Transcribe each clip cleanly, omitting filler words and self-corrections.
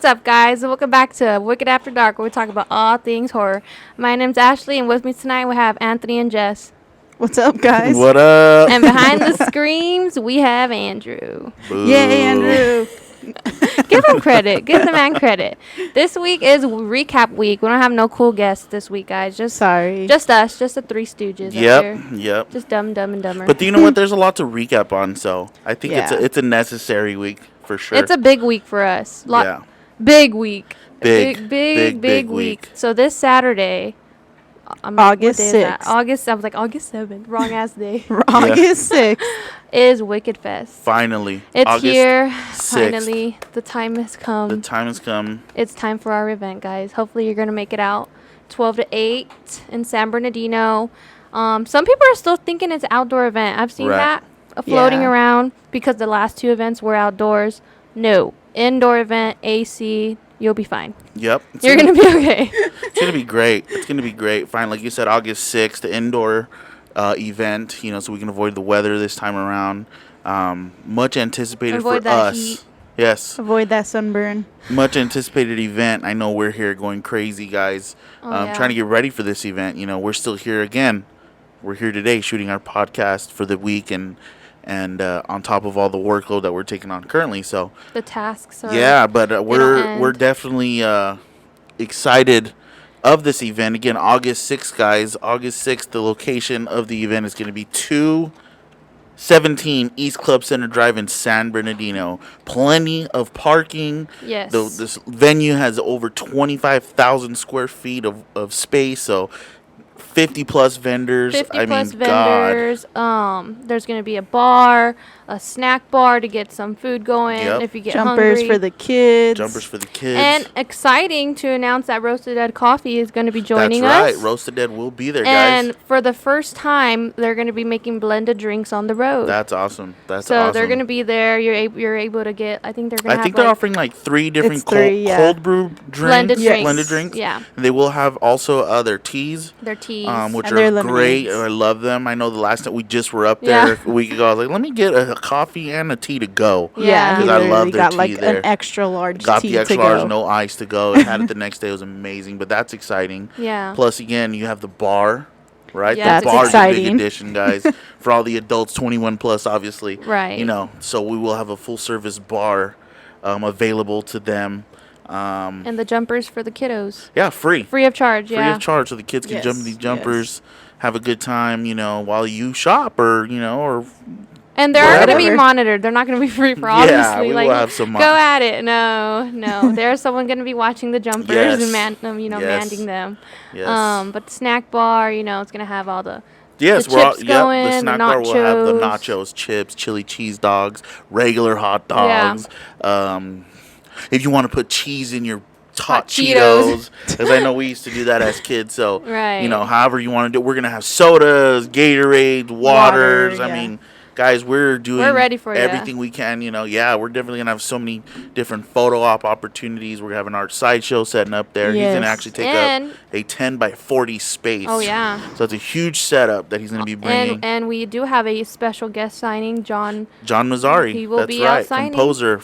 What's up, guys? Welcome back to Wicked After Dark, where we talk about all things horror. My name's Ashley, and with me tonight we have Anthony and Jess. What's up, guys? What up? And behind the screams, we have Andrew. Boo. Yay, Andrew. Give him credit. Give the man credit. This week is recap week. We don't have no cool guests this week, guys. Just us. Just the Three Stooges. Yep. Just Dumb and Dumber. But you know what? There's a lot to recap on, so I think Yeah. it's a necessary week for sure. It's a big week for us. Yeah. Big week. Big week. So this Saturday, August 6th. August 7th. Wrong ass day. August 6th. Is Wicked Fest. Finally. It's August here. 6th. Finally. The time has come. The time has come. It's time for our event, guys. Hopefully you're going to make it out. 12 to 8 in San Bernardino. Some people are still thinking it's an outdoor event. I've seen that floating around because the last two events were outdoors. No. Indoor event, AC. You'll be fine. Yep. You're going to be okay. It's going to be great. It's going to be great. Fine. Like you said, August 6th, the indoor event, so we can avoid the weather this time around. Much anticipated Avoid for that us. heat. Yes. Avoid that sunburn. Much anticipated event. I know we're here going crazy, guys. Trying to get ready for this event. We're still here again. We're here today shooting our podcast for the week and on top of all the workload that we're taking on currently. So The tasks are... yeah, but we're definitely excited of this event. Again, August 6th, guys. August 6th, the location of the event is going to be 217 East Club Center Drive in San Bernardino. Plenty of parking. Yes. This venue has over 25,000 square feet of space, so 50 plus vendors. 50 plus vendors. There's going to be a bar, a snack bar to get some food going if you get Jumpers hungry. for the kids. And exciting to announce that Roasted Dead Coffee is going to be joining us. That's right. Roasted Dead will be there, guys. And for the first time, they're going to be making blended drinks on the road. That's awesome. So they're going to be there. You're able to get, I think they're going to have, I think they're offering like 3 different cold brew drinks. Blended drinks. Yeah. And they will have also their teas. Their teas. Which and are great. I love them. I know the last time we just were up there a week ago, I was like, let me get a coffee and a tea to go. Yeah. Because I love their got tea like there. an extra large got tea the extra to large, go. no ice to go. And had it the next day. It was amazing. But that's exciting. Yeah. Plus, again, you have the bar. Right? Yeah, the bar's exciting. a big addition, guys. For all the adults, 21 plus, obviously. Right. So we will have a full service bar available to them. And the jumpers for the kiddos. Yeah, free. Free of charge, Free of charge, so the kids can jump in these jumpers, have a good time, while you shop or. And they're going to be monitored. They're not going to be free for obviously. Yeah, we will have some. Go at it. No. There's someone going to be watching the jumpers and manning them. Yes. But the snack bar, it's going to have all the. Yes, the chips going, the snack bar will have the nachos, chips, chili cheese dogs, regular hot dogs. Yeah. If you want to put cheese in your hot Cheetos, because I know we used to do that as kids. So, however you want to do it, we're going to have sodas, Gatorade, waters. I mean, guys, we're ready for everything we can. We're definitely going to have so many different photo op opportunities. We're going to have an art sideshow setting up there. Yes. He's going to actually take up a 10 by 40 space. Oh, yeah. So it's a huge setup that he's going to be bringing. And we do have a special guest signing, John Mazzari. He will be out signing. Composer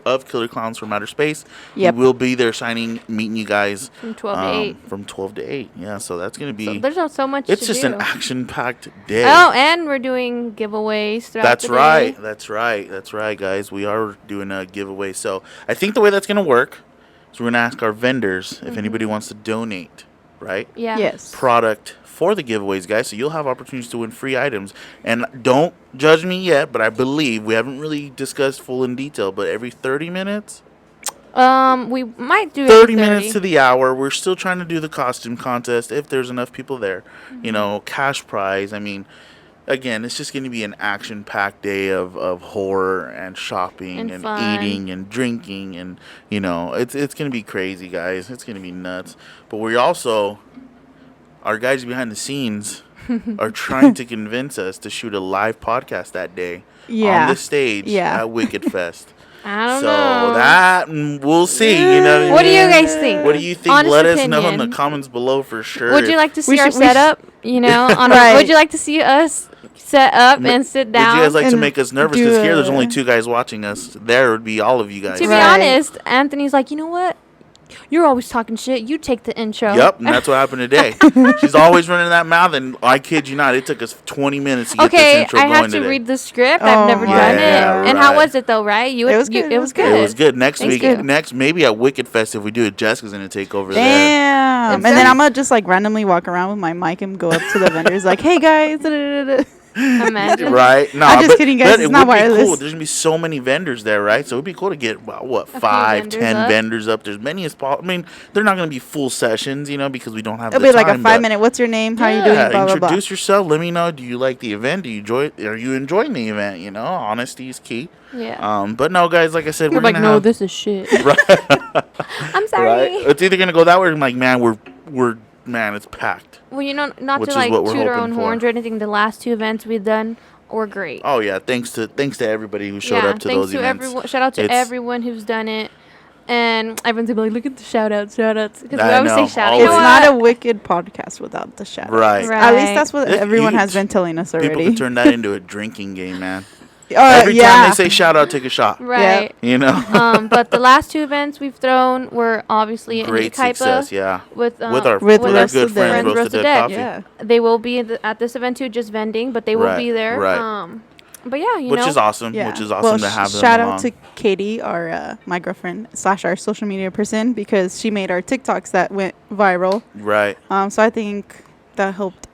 of Killer Clowns from Outer Space. Yep. He will be there signing, meeting you guys. From 12 to 8. From 12 to 8. Yeah, so that's going to be... So there's not so much It's to just do. an action-packed day. Oh, and we're doing giveaways throughout the day. That's right, guys. We are doing a giveaway. So I think the way that's going to work is we're going to ask our vendors if anybody wants to donate, right? Yeah. Yes. Product for the giveaways, guys. So you'll have opportunities to win free items. And don't judge me yet, but I believe we haven't really discussed full in detail, but every 30 minutes... we might do 30 minutes to the hour. We're still trying to do the costume contest if there's enough people there. Cash prize. I mean... Again, it's just going to be an action-packed day of horror and shopping and eating and drinking. And, it's going to be crazy, guys. It's going to be nuts. But we also, our guys behind the scenes are trying to convince us to shoot a live podcast that day on the stage at Wicked Fest. I don't know. So that, we'll see. What do you guys think? What do you think? Honest Let us opinion. know in the comments below for sure. Would you like to see our setup? Would you like to see us set up and sit down. Would you guys like to and make us nervous? do Because here, there's a- only 2 guys watching us. There would be all of you guys. To be Right. honest, Anthony's like, you know what? You're always talking shit. You take the intro. Yep, and that's what happened today. She's always running that mouth, and I kid you not, it took us 20 minutes to get this Okay, intro I going have to today. read the script. Oh I've never my done it. God. And how Right. was it though? Right? It was good. It was good. It was good. Next Thank week, you. next maybe at Wicked Fest, if we do it, Jessica's gonna take over there. Damn. And It's then good. I'm gonna just like randomly walk around with my mic and go up to the vendors like, hey guys. da-da-da-da-da." Imagine. Right? No, I'm just kidding, guys. But It's it not would be cool. wireless. There's gonna be so many vendors there, right? So it'd be cool to get what few 5, vendors 10 up. vendors up. There's many as possible. I mean, they're not gonna be full sessions, because we don't have. It'll the be like a time, but 5-minute. What's your name? How are you doing? yeah, Blah blah blah. introduce yourself. Let me know. Do you like the event? Do you enjoy it? Are you enjoying the event? Honesty is key. Yeah. But no, guys. Like I said, You're we're like, gonna no, have. this is shit. Right. I'm sorry. Right. It's either gonna go that way, or I'm like, man, man, it's packed. Well, not Which to is like what we're toot our hoping own for. horns or anything. The last 2 events we've done were great. Oh yeah, thanks to everybody who showed up to thanks those to events. everyone. Shout out to It's- everyone who's done it. And everyone's gonna be like, look at the shout outs. Because we I always know, say shout outs. always. It's not a wicked podcast without the shadow. Right. At least that's what If everyone you- has been telling us People already. can turn that into a drinking game, man. Oh, Every yeah. time they say shout out, take a shot. Right. But the last 2 events we've thrown were obviously Great in Kaipa success, yeah. with With our with our Roasted good friends, Dead. Roasted Dead Coffee. Yeah. They will be at this event too, just vending, but they will Right, be there. right. But yeah, Which is awesome. Yeah. Which is awesome well, to have them shout along. out to Katie, our my girlfriend / our social media person, because she made our TikToks that went viral. Right. So I think that helped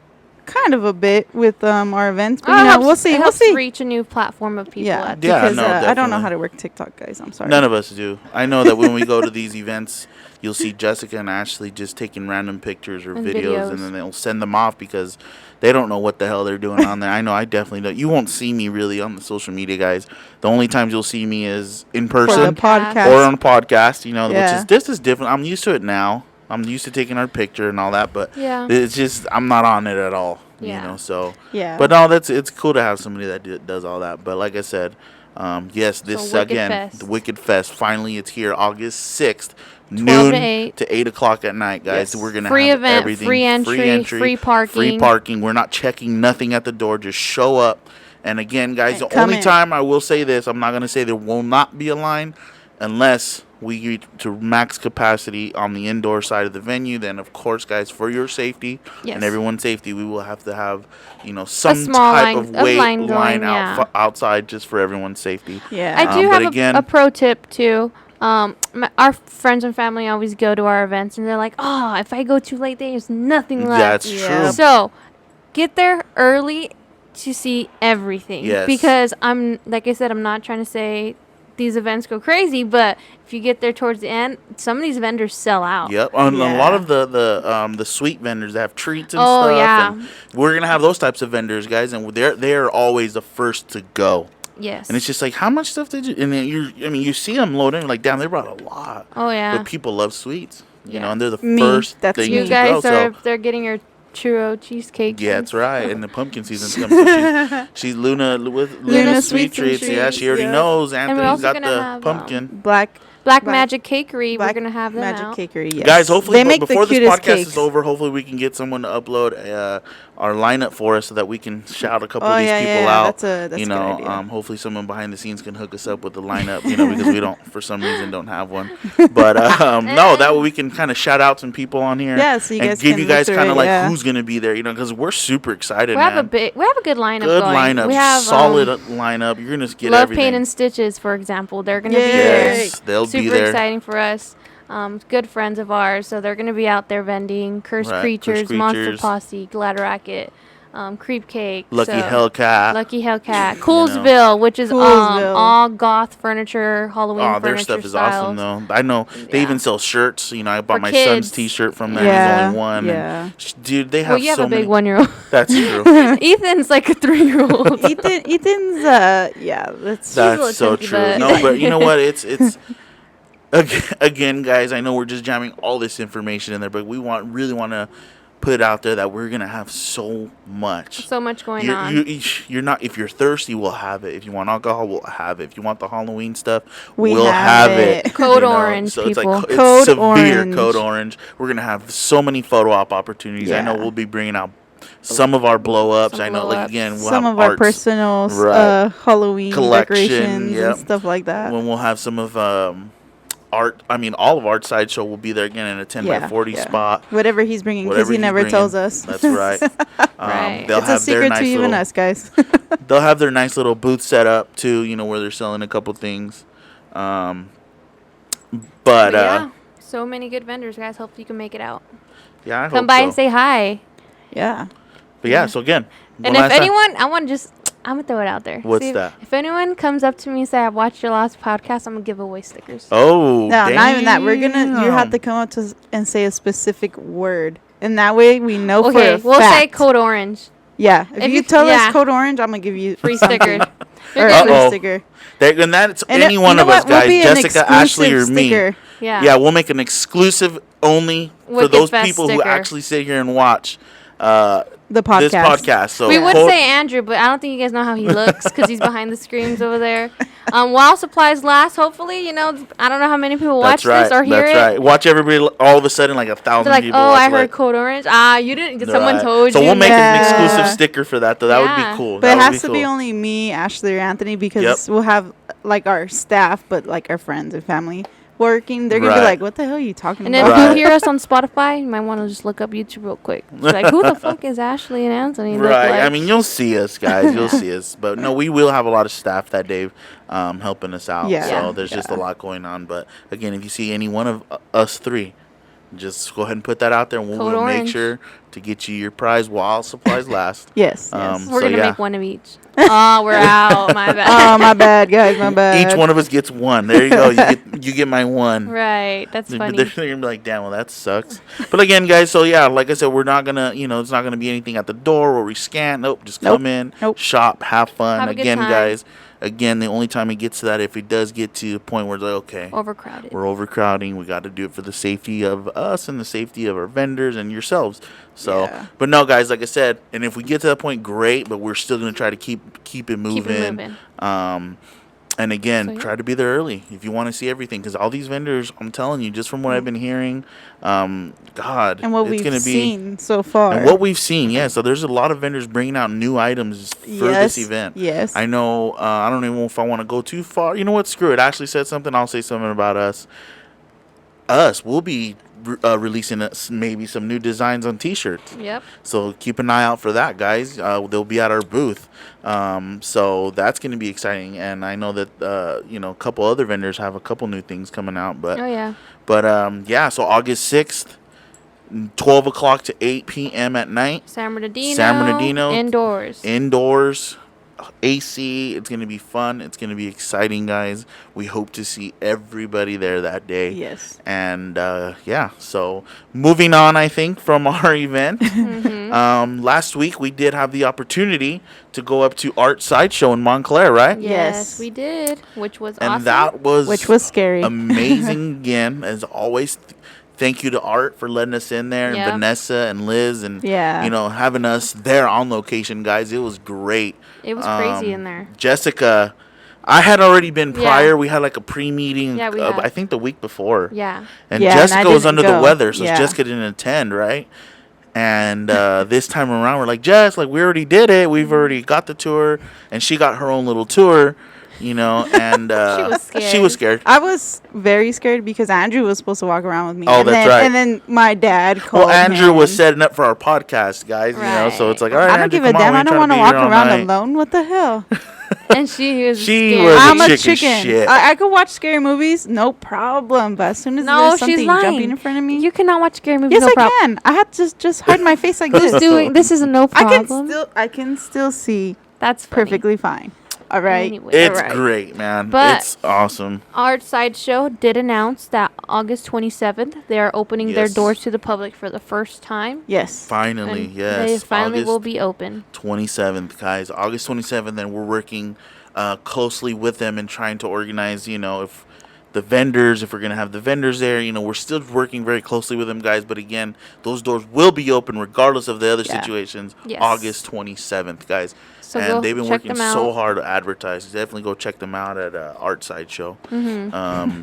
kind of a bit with our events. But It helps- we'll see. It We'll helps see. reach a new platform of people. Yeah, Yeah, because no, I don't know definitely. how to work TikTok, guys. I'm sorry. None of us do. I know that when we go to these events, you'll see Jessica and Ashley just taking random pictures or And videos, videos. and then they'll send them off because they don't know what the hell they're doing on there. I know I definitely don't. You won't see me really on the social media, guys. The only times you'll see me is in For the person podcast. or on a podcast, which Yeah. is this is different. I'm used to it now. I'm used to taking our picture and all that, but Yeah. it's just I'm not on it at all. Yeah. So Yeah. but no, it's cool to have somebody that does all that. But like I said, yes, this So Wicked again, Fest. the Wicked Fest. Finally, it's here, August 6th, 12 noon to 8. to 8 o'clock at night, guys. Yes. We're gonna Free have event, everything, free entry, free parking. free parking. We're not checking nothing at the door. Just show up. And again, guys, the Come only in. time I will say this, I'm not gonna say there will not be a line, unless we get to max capacity on the indoor side of the venue. Then of course, guys, for your safety Yes. and everyone's safety, we will have to have some small type line- of of wait line line going, out yeah. outside just for everyone's safety. yeah. I do but have again- a pro tip too. Our friends and family always go to our events, and they're like, "Oh, if I go too late, there's nothing left." That's Yeah. true. So, get there early to see everything. Yes. Because like I said, I'm not trying to say these events go crazy, but if you get there towards the end, some of these vendors sell out. Yep, and a lot Yeah. of the sweet vendors that have treats and Oh, stuff. yeah. And we're gonna have those types of vendors, guys, and they're always the first to go. Yes. And it's just like, how much stuff did you? And then you see them load in, you're like, damn, they brought a lot. Oh yeah. But people love sweets, Yeah. and they're the Me, first that's thing me. You to guys go. are So they're getting your churro cheesecake. yeah, that's right. And the pumpkin season's coming. So she's Luna with Luna Sweet Sweets and Treats. Yeah, she already Treats, yeah. knows. we're Anthony's also got gonna the have, pumpkin. Black Black Black- Magic Cakery. Black we're gonna have them Magic out. Cakery. Yes. Guys, hopefully they make before the this cutest podcast cakes. is over, hopefully we can get someone to upload our lineup for us so that we can shout a couple Oh, of these yeah, people yeah, out. that's a good idea. Hopefully someone behind the scenes can hook us up with the lineup, because we don't, for some reason, don't have one. But no, that way we can kind of shout out some people on here. Yeah, so you and guys give can you guys look kind of through it, like yeah. who's gonna be there, because we're super excited, We have man. we have a good lineup Good going. lineup, We have solid lineup. You're gonna get Love everything. Paint and Stitches, for example. They're gonna be Yay. there. Yes, they'll Super be there. exciting for us. Good friends of ours, so they're gonna be out there vending. Cursed Right, Creatures, Cursed Monster Creatures. Posse, Glad Racket, Creep Cake, Lucky so- Hellcat. Lucky Hellcat, Coolsville, which is Coolsville. all goth furniture, Halloween Oh, furniture their stuff is styles. awesome though. I know they Yeah. even sell shirts. I bought For my kids. son's T-shirt from there. Yeah, He's only one. yeah. And dude, they have Well, you have so a big many. 1-year-old. That's true. Ethan's like a 3-year-old. Ethan's yeah, that's a little That's so chunky, true. but- No, but you know what? It's again, guys. I know we're just jamming all this information in there, but we really want to put it out there that we're gonna have so much. So much going You're, on. you're not. If you're thirsty, we'll have it. If you want alcohol, we'll have it. If you want the Halloween stuff, We we'll have have it. it. Code orange, so it's people. like it's Code severe orange. code orange. We're gonna have so many photo op opportunities. I know Yeah. we'll be bringing out some of our blow-ups. Some I know, like, blow-ups. again, we'll Some have of our arts, personal right, Halloween collection, decorations yep, and stuff like that. when we'll have some of art. I mean, all of Art Sideshow will be there again in a 10 by 40 spot. Whatever he's bringing, because Whatever he he's never bringing. tells us. That's right. Right. They'll It's a have their secret nice to even little, us, guys. they'll have their nice little booth set up too, you know, where they're selling a couple things. But yeah, so many good vendors, guys. Hopefully you can make it out. yeah, I Come hope by so. and say hi. Yeah. But yeah, so again, And if anyone, I'm going to throw it out there. What's that? If anyone comes up to me and say, I watched your last podcast, I'm going to give away stickers. Oh, No, damn. not even that. You have to come up to us and say a specific word. And that way we know Okay, for a we'll fact. say code orange. Yeah. If you tell yeah. us code orange, I'm going to give you Free something. sticker. Or You're a good. free sticker. And that's And any it- one you know of us, what? We'll guys. be an Jessica, Ashley, or exclusive me. sticker. Yeah. Yeah, we'll make an exclusive only for Wicked those Fest people who sticker. actually sit here and watch The podcast. this podcast. So We would quote- say Andrew, but I don't think you guys know how he looks because he's behind the screens over there. While supplies last, hopefully, I don't know how many people watch that's right. this or hear That's it. right. Watch everybody all of a sudden like 1,000 They're like, people. oh, watch I heard it. code orange. You didn't. Someone Right. told So you. we'll make an Yeah. exclusive sticker for that, though. That would Yeah. be cool. But That it would has to cool. be only me, Ashley, or Anthony, because Yep. we'll have like our staff, but like our friends and family working. They're gonna be Right. like, "What the hell are you talking And if about?" Right. you hear us on Spotify, you might want to just look up YouTube real quick. It's like, who the fuck is Ashley and Anthony? look Right. like? I mean, you'll see us, guys. You'll see us. But no, we will have a lot of staff that day helping us out. Yeah. So Yeah. there's just a lot going on. But again, if you see any one of us three, just go ahead and put that out there, and we'll Code make orange. sure to get you your prize while supplies last. Yes. We're so gonna yeah. make one of each. Oh, we're out. My bad. Oh, my bad, guys. My bad. Each one of us gets one. There you go. You get my one. Right. That's They're funny. gonna be like, damn, well, that sucks. But again, guys, so yeah, like I said, we're not gonna, it's not gonna be anything at the door where we scan. Nope, just come in, shop, have fun. Have a good Again, time. guys, the only time it gets to that, if it does get to a point where it's like, okay, Overcrowded. we're overcrowding, we got to do it for the safety of us and the safety of our vendors and yourselves. So, Yeah. but no, guys, like I said, and if we get to that point, great. But we're still gonna try to keep it moving. Keep it moving. And again, So, yeah. try to be there early if you want to see everything, because all these vendors, I'm telling you, just from what I've been hearing, God, and what it's we've gonna be seen so far. and what we've seen, yeah. So there's a lot of vendors bringing out new items for this event. Yes. I know. I don't even know if I want to go too far. You know what? Screw it. Ashley said something. I'll say something about us. We'll be releasing maybe some new designs on T-shirts. Yep. So keep an eye out for that, guys. They'll be at our booth. So that's going to be exciting. And I know that a couple other vendors have a couple new things coming out. But Oh yeah. yeah. So August 6th, 12 o'clock to 8 p.m. at night. San Bernardino. San Bernardino. Indoors. AC. It's going to be fun. It's going to be exciting, guys. We hope to see everybody there that day. Yes. And yeah, so moving on, I think, from our event. Last week we did have the opportunity to go up to Art Sideshow in Montclair, right? Yes, we did, which was And awesome. that was Which was scary. amazing again, as always. Thank you to Art for letting us in there, Yep. and Vanessa and Liz, and Yeah. having us there on location, guys. It was great. It was crazy in there. Jessica, I had already been Yeah. prior. We had like a pre-meeting, Yeah, we had. I think the week before. Yeah. And Yeah, and Jessica I was didn't under the go. weather, so Yeah. Jessica didn't attend, right? And this time around, we're like, Jess, like we already did it. We've already got the tour, and she got her own little tour, and She was scared. I was very scared because Andrew was supposed to walk around with me. Oh, and that's then, right. And then my dad called Well, Andrew him. was setting up for our podcast, guys. So it's like, all right, I don't Andrew, give a come on, damn. we I ain't don't trying want to be walk here all around night. alone. What the hell? And she was She scared. was I'm a chicken chicken. shit. I could watch scary movies, no problem. But as soon as No, there's she's something lying. jumping in front of me, You cannot watch scary movies. yes, no I problem. can. I had to just hide my face like Who's this. doing this? Is a no problem. I can still see That's funny. perfectly fine. All right. Anyway. It's All right. great, man. But- It's awesome. Art Sideshow did announce that August 27th they are opening their Yes. doors to the public for the first time. Yes. Finally, And yes. They finally August will be open. 27th, guys. August 27th, and we're working closely with them and trying to organize, if the vendors, if we're going to have the vendors there, we're still working very closely with them, guys. But again, those doors will be open regardless of the other Yeah. situations. Yes. August 27th, guys. So go And they've been check working them so out. hard to advertise. Definitely go check them out at Art Sideshow. Mm-hmm.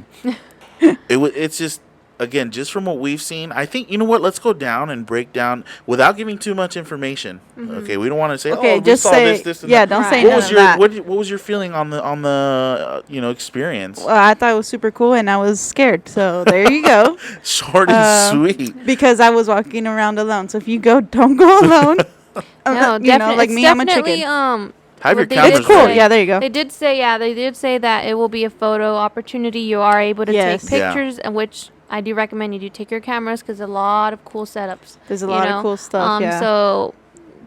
It's just again, just from what we've seen, I think, you know what, let's go down and break down without giving too much information. Okay, we don't want to say, Okay, we just saw say this, and yeah. that. Don't say Right. none What was of your that. what was your feeling on the experience? Well, I thought it was super cool, and I was scared. So there you go. Short and sweet. Because I was walking around alone. So if you go, don't go alone. No, You know, like it's me, I'm a definitely chicken. Have your what they cameras It's cool. ready. Yeah, there you go. They did say that it will be a photo opportunity. You are able to Yes. take Yeah. pictures, and which I do recommend you do take your cameras because a lot of cool setups. There's a you lot know? of cool stuff. Yeah. So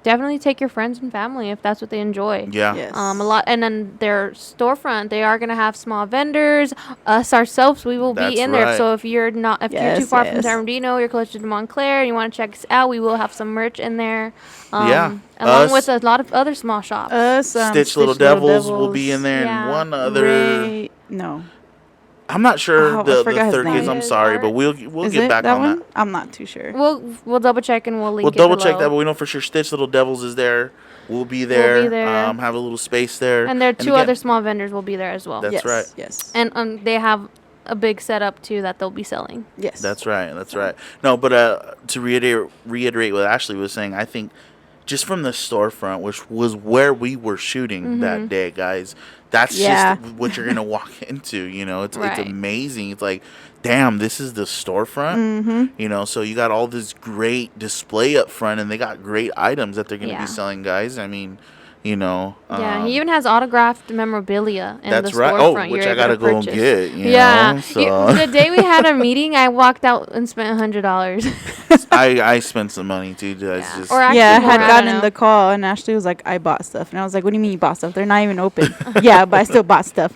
definitely take your friends and family if that's what they enjoy. Yeah. Yes. A lot, and then their storefront, they are gonna have small vendors. Us ourselves, we will That's be in right. there. So if you're you're too Yes, far from yes. San Bernardino, you're closer to Montclair, and you want to check us out, we will have some merch in there. Yeah. Along Us- with a lot of other small shops. Us, Stitch Little Devils will be in there, Yeah. and one other. No. I'm not sure Oh, I the forgot his third name. is. I'm sorry, but we'll Is get it back that on one? that. I'm not too sure. We'll double check and we'll link We'll it double check below. that, but we know for sure Stitch Little Devils is there. We'll be there. Have a little space there. And there are two again, other small vendors will be there as well. That's yes, right. Yes. And they have a big setup too that they'll be selling. Yes. That's right. That's right. No, but to reiterate what Ashley was saying, I think just from the storefront, which was where we were shooting that day, guys, that's Yeah. just what you're gonna walk into. You know, it's Right. amazing. It's like, damn, this is the storefront. Mm-hmm. You know, so you got all this great display up front, and they got great items that they're gonna Yeah. be selling, guys. I mean, you know. Yeah, he even has autographed memorabilia in That's the right. storefront. Oh, which you're I able gotta to go and purchase. get. You Yeah. know, so. The day we had a meeting, I walked out and spent $100. I spent some money too. Guys, Yeah. just Or actually Yeah, I more, had I gotten don't in know. the call, and Ashley was like, "I bought stuff," and I was like, "What do you mean you bought stuff? They're not even open." Yeah, but I still bought stuff.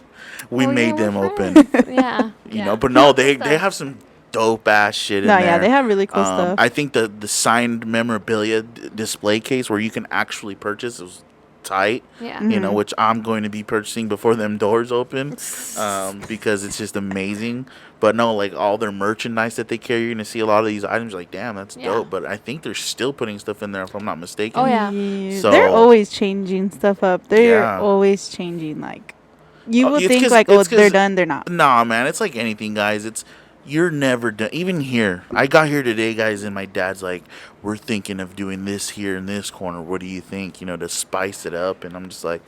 we Oh, yeah, made we're them open. friends. Yeah. You yeah. know, but no, they Stuff. have some dope ass shit in No, there. yeah, they have really cool stuff. I think the signed memorabilia display case where you can actually purchase was tight. Yeah. Mm-hmm. You know, which I'm going to be purchasing before them doors open, because it's just amazing. But no, like all their merchandise that they carry, you're gonna see a lot of these items. Like, damn, that's Yeah. dope. But I think they're still putting stuff in there, if I'm not mistaken. Oh, yeah. So- They're always changing stuff up. They're Yeah. always changing. Like, you Oh, would it's think 'cause- like, it's they're 'cause- done. They're not. Nah, man, it's like anything, guys. You're never done. Even here, I got here today, guys, and my dad's like, "We're thinking of doing this here in this corner. What do you think? You know, to spice it up." And I'm just like,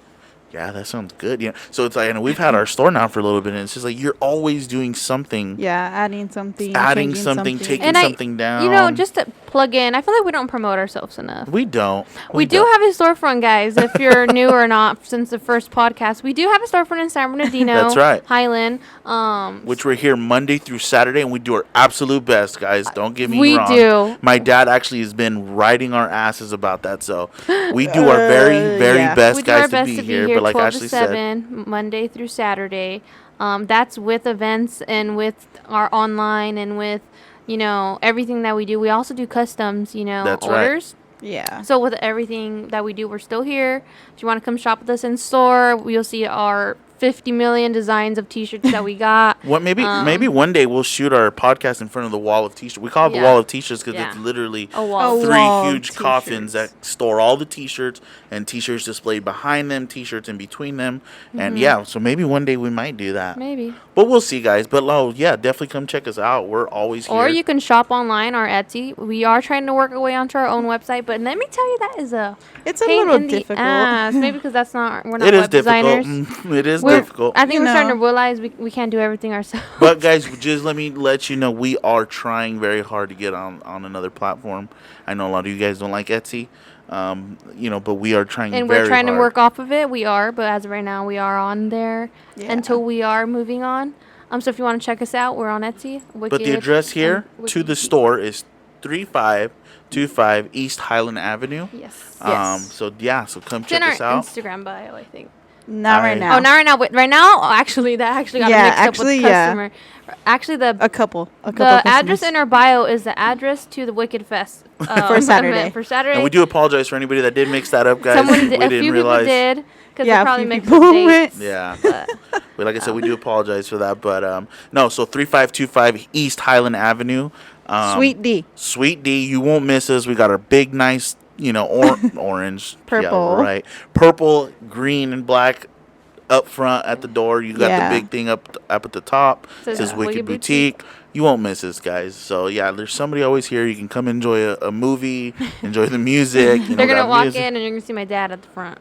"Yeah, that sounds good." Yeah. So it's like, and we've had our store now for a little bit, and it's just like you're always doing something, Yeah, adding something, adding changing something, taking And something down. You know, just to plug in, I feel like we don't promote ourselves enough. we don't. We do have a storefront, guys. If you're new or not, since the first podcast, we do have a storefront in San Bernardino. That's right. Highland. Which we're here Monday through Saturday, and we do our absolute best, guys. Don't get me we wrong. do. My dad actually has been riding our asses about that, so we do our very, very yeah. best, We do our guys, best to be here. But like 12 Ashley to said, 7, Monday through Saturday. That's with events and with our online and with, everything that we do. We also do customs, That's right. orders. Yeah. So with everything that we do, we're still here. If you want to come shop with us in store, you'll see our 50 million designs of T-shirts that we got. what maybe one day we'll shoot our podcast in front of the wall of T-shirts. We call it the Yeah. wall of T-shirts because Yeah. it's literally A wall. Oh, three wall of huge coffins T-shirts. that store all the T-shirts and T-shirts displayed behind them, T-shirts in between them, Mm-hmm. and yeah. So maybe one day we might do that. Maybe. But we'll see, guys. But yeah, definitely come check us out. We're always here. Or you can shop online or Etsy. We are trying to work our way onto our own website, but let me tell you, that is a It's a pain little in the difficult. ass. Maybe because we're not It is web difficult. designers. It is We're- difficult. I think You we're starting to know. realize we can't do everything ourselves. But guys, just let me let you know we are trying very hard to get on another platform. I know a lot of you guys don't like Etsy, but we are trying. And very we're trying hard. to work off of it. We are, but as of right now, we are on there Yeah. until we are moving on. So if you want to check us out, we're on Etsy. But the Wicked address here and to the Wicked. store is 3525 East Highland Avenue. Yes. Yes. So come It's in check our us out. Instagram bio, I think. Not right I- now. Oh, not right now. Wait, right now, actually, that actually got Yeah, mixed actually, up with yeah. customer. Actually, A couple. the address in our bio is the address to the Wicked Fest For Saturday. event for Saturday. And we do apologize for anybody that did mix that up, guys. Someone we did, a didn't few realize. people did because Yeah, they a probably few mixed people the dates. went. Yeah. But But like I said, we do apologize for that. But no, so 3525 East Highland Avenue. Sweet D. Sweet D, you won't miss us. We got our big, nice, orange. Purple. Yeah, right. Purple, green, and black up front at the door. You got Yeah. the big thing up at the top. Says Says Wicked Wicked Boutique. Boutique. you won't miss us, guys. So yeah, there's somebody always here. You can come enjoy a movie, enjoy the music. They're gonna walk in and you're gonna see my dad at the front.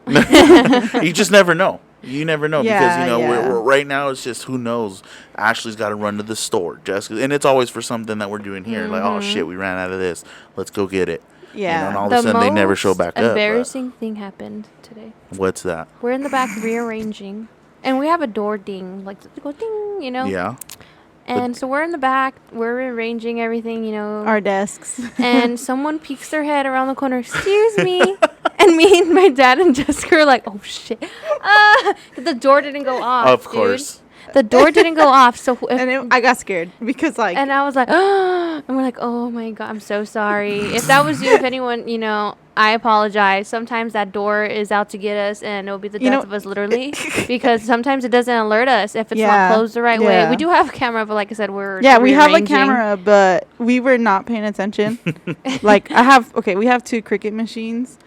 You just never know. You never know because Yeah, we're right now it's just who knows. Ashley's got to run to the store, Jessica, and it's always for something that we're doing here. Like, oh shit, we ran out of this. Let's go get it. Yeah. And all of a sudden they never show back up. Embarrassing thing happened today. What's that? We're in the back rearranging, and we have a door ding, like go ding, Yeah. And so we're in the back, we're rearranging everything, Our desks. and someone peeks their head around the corner. Excuse me. And me and my dad and Jessica are like, oh shit. The door didn't go off. Of course. Dude. The door didn't go off. So I got scared because and I was like, and we're like, oh my God, I'm so sorry. If that was you, if anyone, I apologize. Sometimes that door is out to get us, and it'll be the death of us, literally, because sometimes it doesn't alert us if it's not closed the right way. We do have a camera, but like I said, we have a camera, but we were not paying attention. Like we have 2 Cricut machines.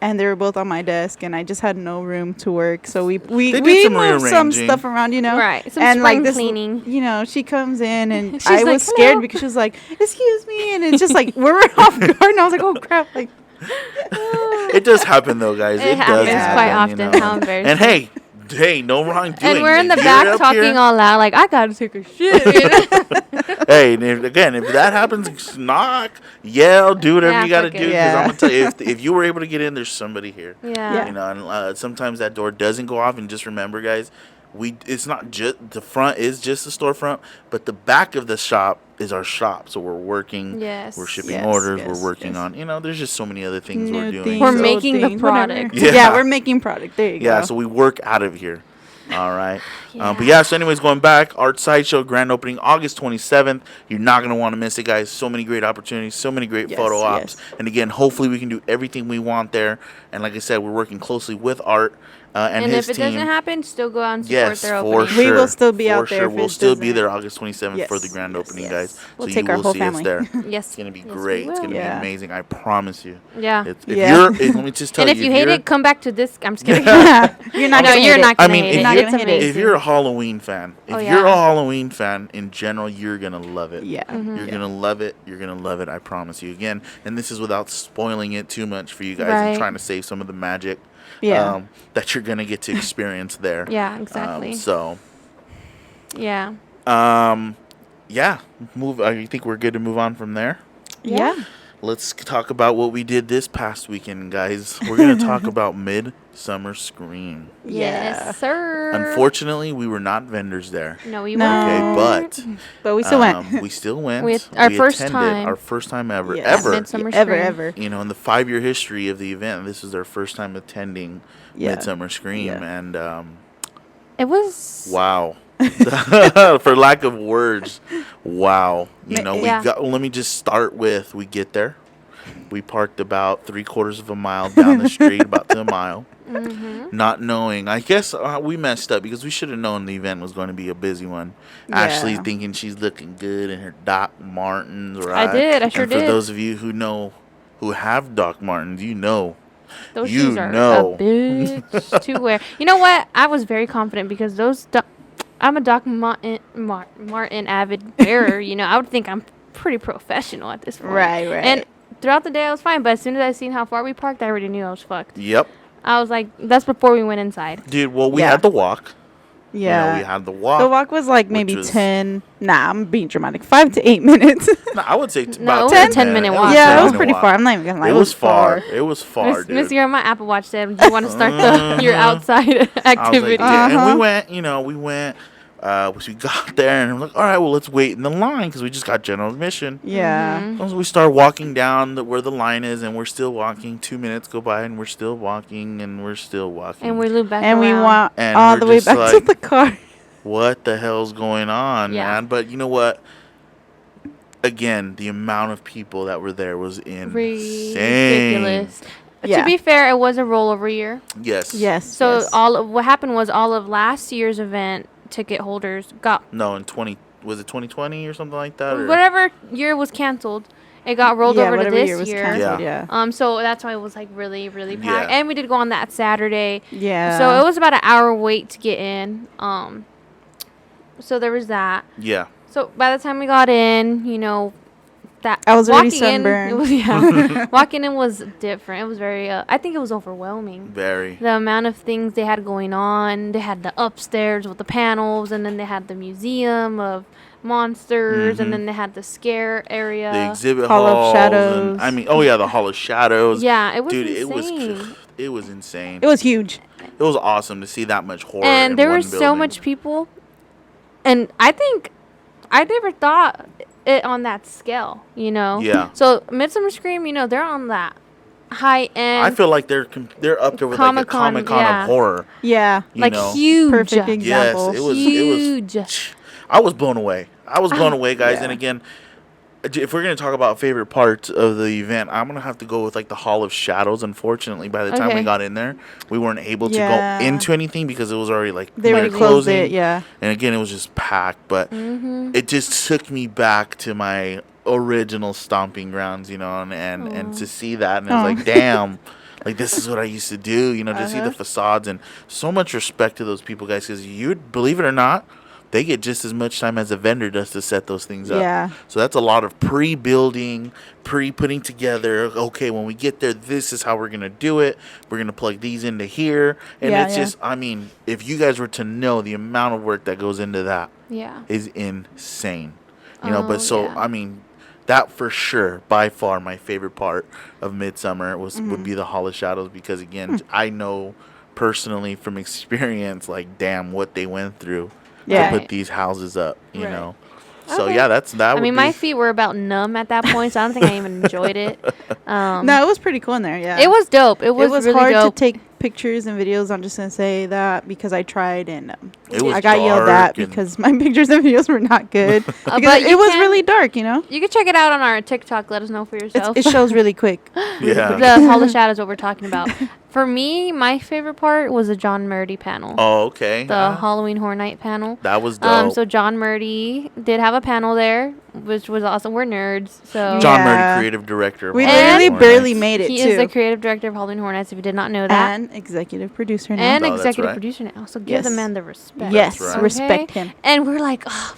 And they were both on my desk, and I just had no room to work. So we moved some stuff around, Right. Some and spring like this, cleaning. she comes in, and She's I like, was scared "Hello." because she was like, "Excuse me," and it's just like we're off guard, and I was like, "Oh crap!" Like, It does happen though, guys. It happens does quite happen, often. How embarrassing. And hey, no wrongdoing. And we're in the If you're back up talking here- all loud, like, I gotta take a shit. Hey, and if that happens, knock, yell, do whatever you got to fuck do. it. Because I'm gonna tell you, if you were able to get in, there's somebody here. Yeah. And sometimes that door doesn't go off. And just remember, guys, it's not just the front is just the storefront, but the back of the shop is our shop. So we're working. Yes. We're shipping Yes, orders. yes, we're working on. There's just so many other things we're doing. We're so- making the product. Whatever. Yeah. We're making product. There you go. Yeah, so we work out of here. All right. Yeah. But yeah, so anyways, going back, Art Sideshow grand opening August 27th. You're not going to want to miss it, guys. So many great opportunities, so many great photo ops. And again, hopefully we can do everything we want there. And like I said, we're working closely with Art and his if it team. doesn't happen, still go out and support their for opening. sure. We will still be for out there Sure. if We'll it still be doesn't- there August 27th for the Yes, grand yes, opening, yes. guys. We'll so take you our will whole see family. us there. Yes. It's going to be Yes, we great. It's will. going to be amazing. I promise you. Yeah. Let me just tell And you. if you hate it, come back to this. I'm just kidding. You're not. No, gonna you're hate not it. gonna I mean, hate if it. you're- It's amazing. If you're a Halloween fan, Oh, if you're yeah. a Halloween fan in general, you're gonna love it. Yeah. You're gonna love it. You're gonna love it. I promise you. Again, and this is without spoiling it too much for you guys and Right. trying to save some of the magic Yeah. that you're gonna get to experience there. Yeah, exactly. Yeah. Yeah. Move. I think we're good to move on from there. Yeah. Let's talk about what we did this past weekend, guys. We're gonna talk about Midsummer Scream. Yes, sir. Unfortunately, we were not vendors there. No, we No. weren't. Okay, But we still went. We still went. Our We first attended time. Our first time ever. Yes. Ever. Midsummer Ever, Scream. ever. In the 5-year history of the event, this was their first time attending Midsummer Scream. Yeah. And It was. wow. For lack of words, wow. Yeah. Let me just start with, we get there. We parked about 3/4 of a mile down the street, about to a mile. Mm-hmm. Not knowing, I guess we messed up because we should have known the event was going to be a busy one. Yeah. Ashley's thinking she's looking good in her Doc Martens, right? I did. I sure and for did. those of you who have Doc Martens, Those you shoes are know. a bitch to wear. You know what? I was very confident because I'm a Doc Martin avid wearer. I would think I'm pretty professional at this point. Right. And throughout the day, I was fine. But as soon as I seen how far we parked, I already knew I was fucked. Yep. I was like, that's before we went inside. Dude, well, we Yeah. had the walk. Yeah. We had the walk. The walk was like maybe was- 10. Nah, I'm being dramatic. 5 to 8 minutes. No, I would say No, about it was 10 a 10-minute minutes. walk. Yeah, it was 10-minute pretty walk. far. I'm not even gonna lie. It was far. It was far, dude. Miss Girl, my Apple Watch said, "Do you want to start your outside I was like, activity?" dude, and Uh-huh. we went. We got there and I'm like, all right, well, let's wait in the line because we just got general admission. Yeah. Mm-hmm. So we start walking down where the line is, and we're still walking. 2 minutes go by, and we're still walking, and we're still walking. And we loop back And we around. went And all we're the way just back like- to the car. What the hell's going on, Yeah. man? But you know what? Again, the amount of people that were there was insane. Ridiculous. Yeah. To be fair, it was a rollover year. Yes. Yes. So yes. what happened was all of last year's event ticket holders got No, was it 2020 or something like that? Or? whatever year was canceled. It got rolled yeah, over to whatever this year was year. canceled. Yeah. Yeah. So that's why it was like really, really packed. Yeah. And we did go on that Saturday. Yeah. So it was about an hour wait to get in. So there was that. Yeah. So by the time we got in, you know, that I was already walking in, sunburned. it was, walking in was different. It was very. I think it was overwhelming. Very. The amount of things they had going on. They had the upstairs with the panels, and then they had the museum of monsters, and then they had the scare area, the exhibit Hall of halls, Shadows. and, I mean, the Hall of Shadows. Yeah, it was Dude, insane. it was insane. It was huge. It was awesome to see that much horror. And in there one were so building. much people, and I think I never thought it on that scale, you know. Yeah. So Midsummer Scream, you know, they're on that high end. I feel like they're up there with like a Comic-Con, Comic-Con yeah. of horror. Yeah. You like know? huge. Perfect Yes, example. it was Huge. I was blown away. Guys. Yeah. And again, if we're gonna talk about favorite parts of the event, I'm gonna have to go with like the Hall of Shadows. Unfortunately, by the time we Okay. got in there, we weren't able to Yeah. go into anything because it was already like They near already closed closing. it, yeah. And again, it was just packed, but it just took me back to my original stomping grounds, you know, and to see that, and I was like, damn. Like, this is what I used to do, you know, to see the facades, and so much respect to those people, guys, because you believe it or not, they get just as much time as a vendor does to set those things up. Yeah. So that's a lot of pre-building, pre-putting together. Okay, when we get there, this is how we're going to do it. We're going to plug these into here. And Yeah, it's yeah. just, I mean, if you guys were to know the amount of work that goes into that Yeah. is insane. You know, Oh, but so, yeah. I mean, that for sure, by far, my favorite part of Midsummer would be the Hall of Shadows because, again, I know personally from experience, like, damn, what they went through Yeah. to put these houses up, you Right. know. So, Okay. yeah, that I would mean, be. my feet were about numb at that point, so I don't think I even enjoyed it. No, it was pretty cool in there, yeah. It was dope. It was really hard dope. to take pictures and videos. I'm just going to say that because I tried and It was I got yelled at dark and- because my pictures and videos were not good. Because but it you was can- really dark, you know? You can check it out on our TikTok. Let us know for yourself. It shows really quick. Yeah. The Hall of Shadows, what we're talking about. For me, my favorite part was the John Murdy panel. Oh, okay. The Halloween Horror Night panel. That was dope. So John Murdy did have a panel there, which was awesome. We're nerds, so John Yeah. Murdy, creative director. Of We Halloween literally Horror barely Nights. made it, he too. is the creative director of Halloween Horror Nights. If you did not know that, And executive producer now. and Oh, that's executive right. producer now. So give the Yes. man the respect. Yes, That's right. respect him. And we're like, oh,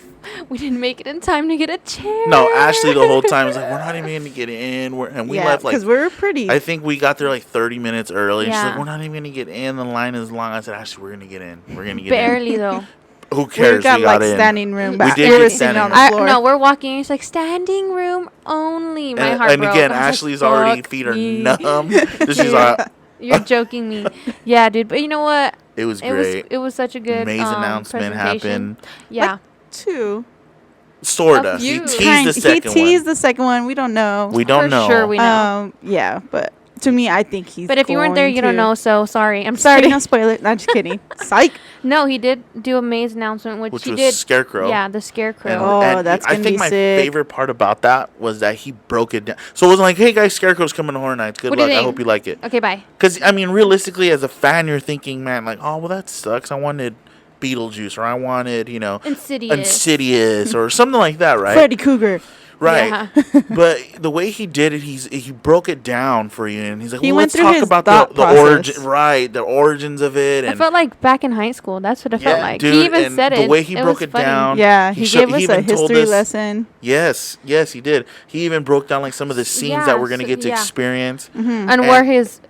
we didn't make it in time to get a chair. No, Ashley the whole time was like, we're not even going to get in. And we Yeah, left like, because we're pretty. I think we got there like 30 minutes early. And she's Yeah. like, we're not even going to get in. The line is long. I said, Ashley, we're going to get in. We're going to get Barely though. in. Who cares? we got like in. standing room, We but did we get were sitting standing on room. the floor. No, we're walking. It's like standing room only. My heart And broke. again, I was like, Ashley's already "Fuck feet are me." numb. So she's like, You're joking me. Yeah, dude. But you know what? it was It was great. it was such a good May's announcement presentation. happened. Yeah. Two. Sorta. A He few. teased the second he teased one. the second one. We don't know. We don't For know. sure we know. Yeah, but to me, I think he's. But if you weren't there, going you don't to. know. So sorry. I'm Just sorry. kidding, no spoil it. Not just kidding. Psych. No, he did do a maze announcement, which he was did. Scarecrow. Yeah, the Scarecrow. And, Oh, and that's I gonna think be my sick. favorite part about that was that he broke it down. So it wasn't like, hey guys, Scarecrow's coming to Horror Nights. Good What do you luck. I think? hope you like it. Okay, bye. Because, I mean, realistically, as a fan, you're thinking, man, like, oh, well, that sucks. I wanted Beetlejuice or I wanted, you know, Insidious or something like that, right? Freddy Krueger. Right. Yeah. But the way he did it, he broke it down for you, and he's like, He well, went let's through talk his about thought the process. origin, right? The origins of it, I and felt like back in high school. That's what it felt like. dude, He even and said it. the way he broke was it funny. down. Yeah, he sho- gave us a even told history us- lesson. Yes, he did. He even broke down like some of the scenes that we're gonna get to yeah. experience. And where his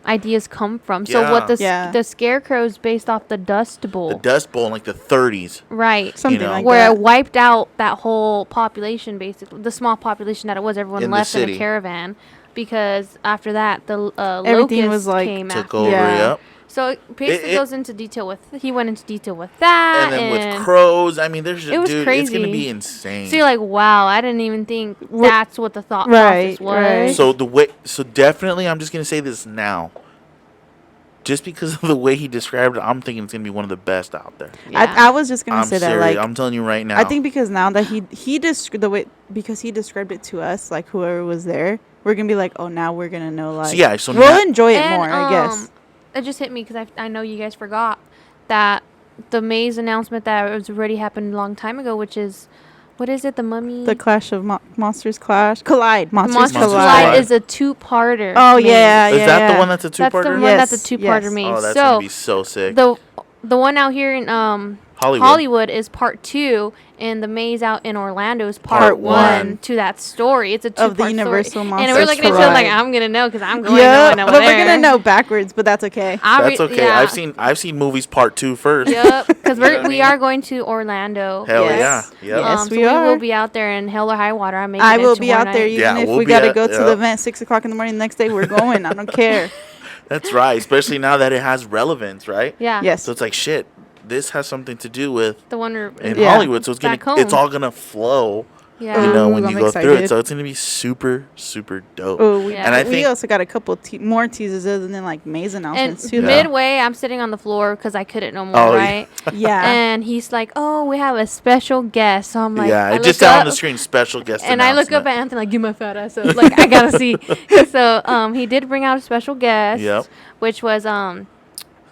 ideas come from. So what Yeah. the Scarecrow's based off the Dust Bowl. The Dust Bowl in like the 30s. Right. Something know. like Where that. it wiped out that whole population, basically. The small population that it was. Everyone In the left in city. a caravan. Because after that, the Everything locusts was, like, came Took after. over, Yeah. yep. So it basically It- goes into detail with. He went into detail with that. And then with crows, I mean, there's just, It was dude, it's gonna crazy. be insane. So you're like, wow, I didn't even think What- that's what the thought Right, process was. right. So definitely, I'm just gonna say this now. Just because of the way he described it, I'm thinking it's gonna be one of the best out there. Yeah. I was just gonna I'm say serious. that, like, I'm telling you right now. I think because now that he the way because he described it to us, like whoever was there, we're gonna be like, oh, now we're gonna know, like, So, yeah, so we'll now- enjoy it And, more, I guess. It just hit me because I know you guys forgot that the maze announcement that was already happened a long time ago, which is, what is it? The Mummy? The Clash of Monsters Collide. Monsters Monsters Collide. Collide is a two-parter. Oh maze. yeah, Is yeah. that yeah. the one that's a That's the two-parter? one Yes, that's a two-parter yes. maze. Oh, that's so gonna be so sick. the one out here in Hollywood Hollywood is part 2, and the maze out in Orlando is part 1 to that story. It's a 2-part of the Universal Monsters. And we're looking at each other like, I'm gonna know because I'm going yeah, over but there. we're gonna know backwards, but that's okay. That's okay. Yeah. I've seen movies part 2 first. Yep, because we are going to Orlando. Hell Yes. yeah. Yep. Yes, so we are. will be out there in hell or high water. I will be out there even if we'll we be gotta at- go to the yep. event 6:00 in the morning the next day. We're going. I don't care. That's right. Especially now that it has relevance, right? Yeah. Yes. So it's like shit. This has something to do with The one in Yeah. Hollywood, so Back home. it's all gonna flow. Yeah. You know, Ooh, when I'm you go through it, excited. so it's gonna be super, super dope. Oh, Yeah. And I we think also got a couple more teasers other than like maze And announcements too. Yeah. midway, I'm sitting on the floor because I couldn't no more, Oh, right? Yeah. And he's like, "Oh, we have a special guest." So I'm like, yeah, I it just look said on up, the screen special guest and I look up announcement. at Anthony like, "Give my fat ass up." Like, I gotta see. So he did bring out a special guest, Yep. which was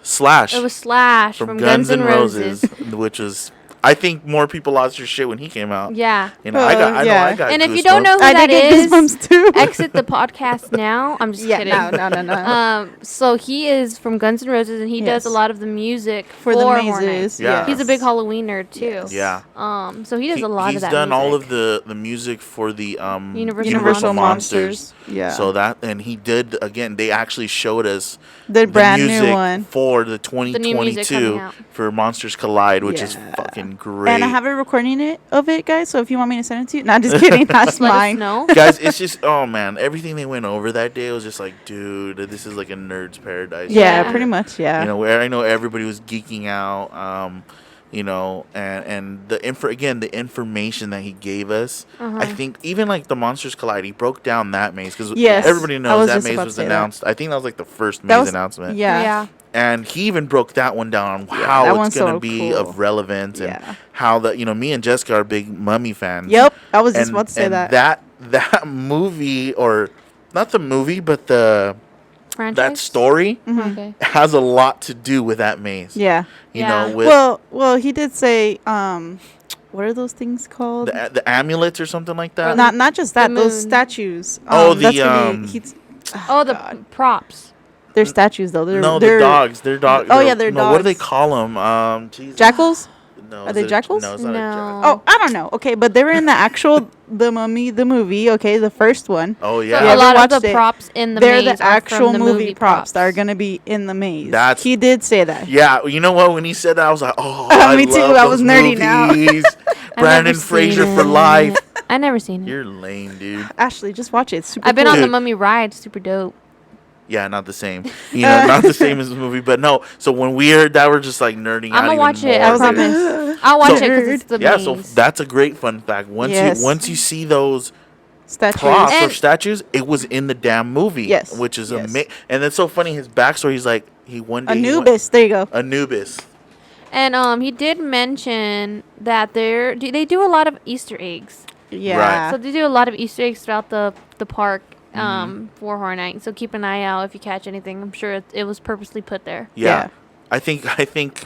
Slash it was Slash from from Guns N' Roses, which was I think more people lost their shit when he came out. Yeah. You know, I got And if you don't know who I that did get is, goosebumps too. exit the podcast now. I'm just yeah, kidding. no. So he is from Guns N' Roses, and he does Yes. a lot of the music For the Horror mazes. Nights. Yeah. He's a big Halloween nerd too. Yes. Yeah. So he does a lot of that. He's done all music. of the music for the Universal Monsters. Yeah. So that, and he did again. They actually showed us the brand music new one. for the new music coming 2022 out. for Monsters Collide, which is Yeah. fucking great. And I have a recording of it, guys. So if you want me to send it to you, not just kidding. That's Let us mine. know. Guys, it's just oh man, everything they went over that day was just like, dude, this is like a nerd's paradise. Yeah, Yeah. pretty much. Yeah. You know, where I know everybody was geeking out. You know, and the the information that he gave us. I think even like the Monsters Collide, he broke down that maze because Yes, everybody I knows was that just maze about to was say that. announced. I think that was like the first That maze was- announcement. Yeah. And he even broke that one down on Yeah, that how it's one's going to so be cool. of relevance and Yeah. how me and Jessica are big Mummy fans. Yep. I was just And- about to say and that. that movie, or not the movie, but that Franchise? story Okay. has a lot to do with that maze. Yeah. You Yeah. know, with Well, he did say, what are those things called? the amulets or something like that. Not just that. The those moon. statues. Oh, that's the, gonna be, Oh, the God. props. They're statues though. They're No, they're the dogs. They're dogs. Oh, yeah, they're no, what do they dogs. call them? Jesus. jackals. No, Are is they it jackals? No, it's not a jackal. No. Oh, I don't know. Okay, but they were in the actual the Mummy the movie. Okay, the first one. Oh So yeah. You a ever lot of watched the it? props in the They're maze the are actual from the movie props that are gonna be in the maze. That's- he did say that. Yeah, you know what? When he said that, I was like, "Oh, Me too, love I was those nerdy now. movies. I've Brandon never seen Fraser for it. life. I never seen it. You're lame, dude. Ashley, just watch it. It's super. I've been cool. on the Dude. Mummy ride. Super dope. Yeah, not the same. You know, not the same as the movie. But no. So when we heard that, we're just like nerding out. I'm gonna even watch it. more, I dude. promise. I'll watch So- it because it's the Yeah, maze. so that's a great fun fact. Yes. Once you see those Statues. props or And- statues, it was in the damn movie. Yes, Which is yes. amazing. And it's so funny. His backstory. He's like Anubis. There you go. Anubis. And he did mention that they do a lot of Easter eggs. Yeah. So they do a lot of Easter eggs throughout the park Mm-hmm. for Horror Night. So keep an eye out if you catch anything. I'm sure it was purposely put there. Yeah. Yeah. I think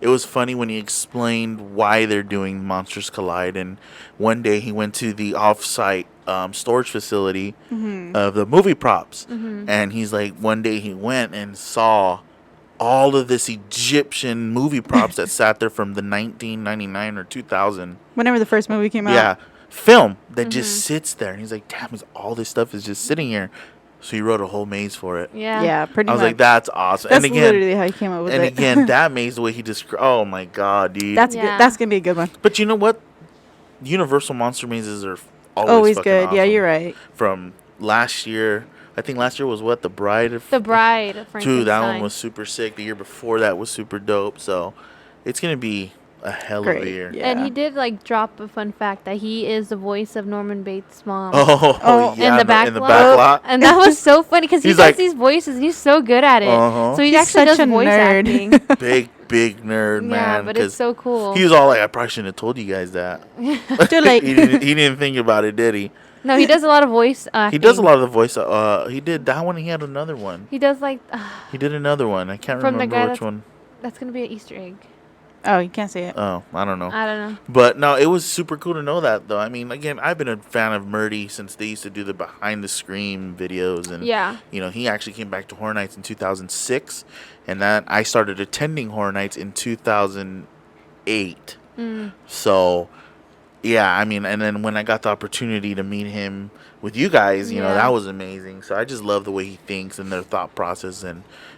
it was funny when he explained why they're doing Monsters Collide. And one day he went to the off-site storage facility of the movie props. And he's like, one day he went and saw all of this Egyptian movie props that sat there from the 1999 or 2000. Whenever the first movie came out. Yeah. Film that just sits there. And he's like, damn, all this stuff is just sitting here. So he wrote a whole maze for it. Yeah. Yeah. Pretty I much. was like, that's awesome. That's and again, literally how he came up with and it. again, that maze, the way he described, oh my god, dude. That's Yeah. good. That's gonna be a good one. But you know what? Universal monster mazes are Always fucking good. Yeah, awesome. you're right. From last year, I think last year was what, The Bride of The Bride of Dude, that one Frankenstein. was super sick. The year before that was super dope. So it's gonna be a hell of a Great. year. Yeah. And he did drop a fun fact that he is the voice of Norman Bates' mom. Oh, yeah, in the back in the lot. back lot. And that was so funny because he He's does like- these voices and he's so good at it. Uh-huh. So he He's actually such does a voice nerd. acting. big nerd, Yeah, man. but it's 'cause so cool. He was all like, I probably shouldn't have told you guys that. Too late. he didn't think about it, did he? No, he does a lot of voice acting. He does a lot of the voice. He did that one. He had another one. He does He did another one. I can't From the remember guy which that's- one. that's gonna be an Easter egg. Oh, you can't say it. Oh, I don't know. I don't know. But no, it was super cool to know that, though. I mean, again, I've been a fan of Murdy since they used to do the behind the screen videos, and Yeah. you know, he actually came back to Horror Nights in 2006, and that I started attending Horror Nights in 2008. 8. So, yeah, I mean, and then when I got the opportunity to meet him with you guys, you know, that was amazing. So I just love the way he thinks and their thought process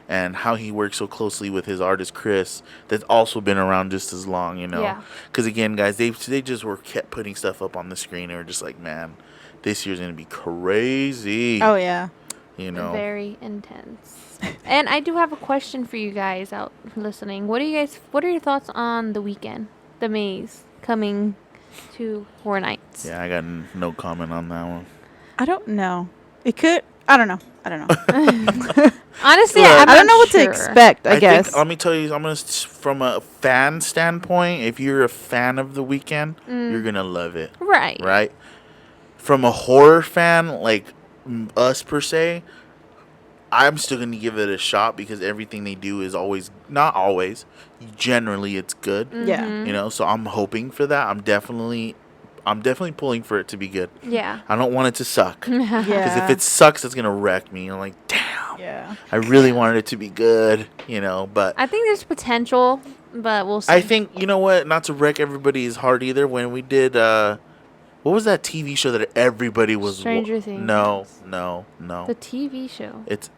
and how he works so closely with his artist Chris, that's also been around just as long, you know. Because again, guys, they just kept putting stuff up on the screen and we're just like, man, this year's gonna be crazy. Oh yeah, you know, very intense. And I do have a question for you guys out listening. What are your thoughts on the weekend, the maze coming to Horror Nights? Yeah, I got no comment on that one. I don't know. It could. I don't know. Honestly, I don't know what to expect. I guess. Let me tell you, from a fan standpoint, if you're a fan of The Weeknd, you're gonna love it. Right. From a horror fan like us per se, I'm still gonna give it a shot because everything they do is not always, generally it's good. Yeah. You know, so I'm hoping for that. I'm definitely pulling for it to be good. Yeah. I don't want it to suck. Because if it sucks, it's going to wreck me. I'm like, damn. Yeah. I really wanted it to be good, you know, but I think there's potential, but we'll see. I think, you know what, not to wreck everybody's heart either, when we did, what was that TV show that everybody was... Stranger Things. No. The TV show. It's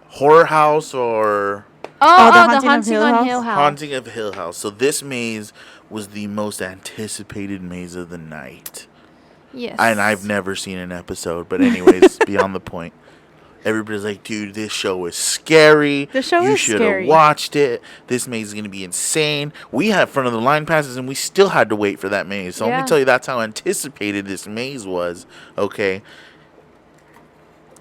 Horror House or... Oh, the Haunting on Hill House. Haunting of Hill House. So this maze was the most anticipated maze of the night. Yes. And I've never seen an episode, but anyways, beyond the point. Everybody's like, dude, this show is scary. The show you is should scary. have watched it. This maze is going to be insane. We had front of the line passes, and we still had to wait for that maze. So let me tell you, that's how anticipated this maze was. Okay.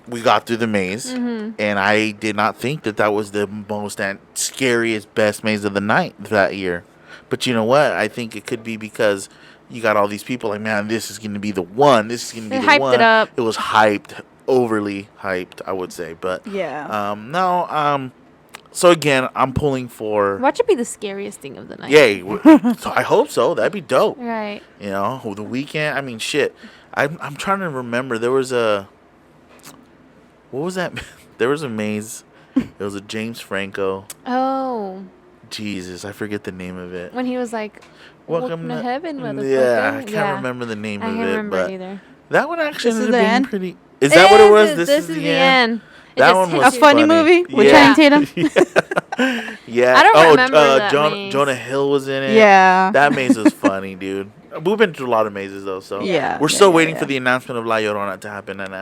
We got through the maze, and I did not think that was the most scariest, best maze of the night that year. But you know what? I think it could be because you got all these people like, man, this is going to be the one. This is going to be the one. It up. It was hyped, overly hyped, I would say. But yeah. So again, I'm pulling for. Watch it be the scariest thing of the night. Yay! So I hope so. That'd be dope. Right. You know, The Weeknd. I mean, shit. I'm trying to remember. There was a. What was that? There was a maze. It was a James Franco. Oh. Jesus, I forget the name of it. When he was like, "Welcome to heaven, motherfucker." Yeah, I can't remember the name of it. I can't remember either. That one actually This is ended the up being end? pretty. Is that what it was? This is the end. That one was a funny movie with Channing Tatum. Yeah. I don't remember that maze. Jonah Hill was in it. Yeah. That maze was funny, dude. We've been through a lot of mazes though, so yeah. We're still waiting for the announcement of La Llorona to happen, and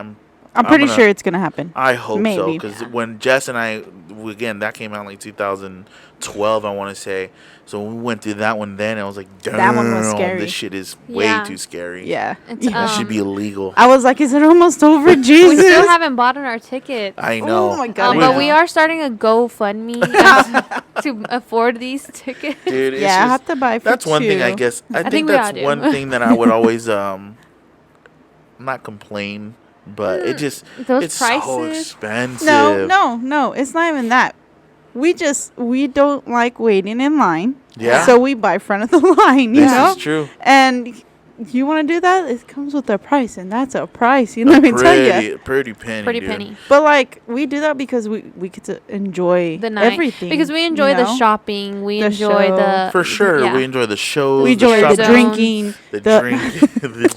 I'm pretty sure it's gonna happen. I hope so, Maybe. because when Jess and I, again, that came out in like 2012, I want to say. So when we went through that one then, I was like, damn, that one was scary. This shit is way too scary. Yeah. That should be illegal. I was like, is it almost over, Jesus? We still haven't bought our tickets. I know. Oh my God. But we are starting a GoFundMe to afford these tickets. Dude, it's I have to buy for that's one thing, two. I guess. I think we all that's do. one thing that I would always, not complain, but Those it's prices? so expensive. No. It's not even that. We don't like waiting in line. Yeah. So we buy front of the line, you know? This is true. And you want to do that? It comes with a price, and that's a price. You know what I tell you? Pretty penny. Pretty dude. penny. But like we do that because we get to enjoy The night. everything. Because we enjoy the shopping. We The enjoy show. the... For sure, Yeah. we enjoy the shows. we enjoy the shopping, drinking. the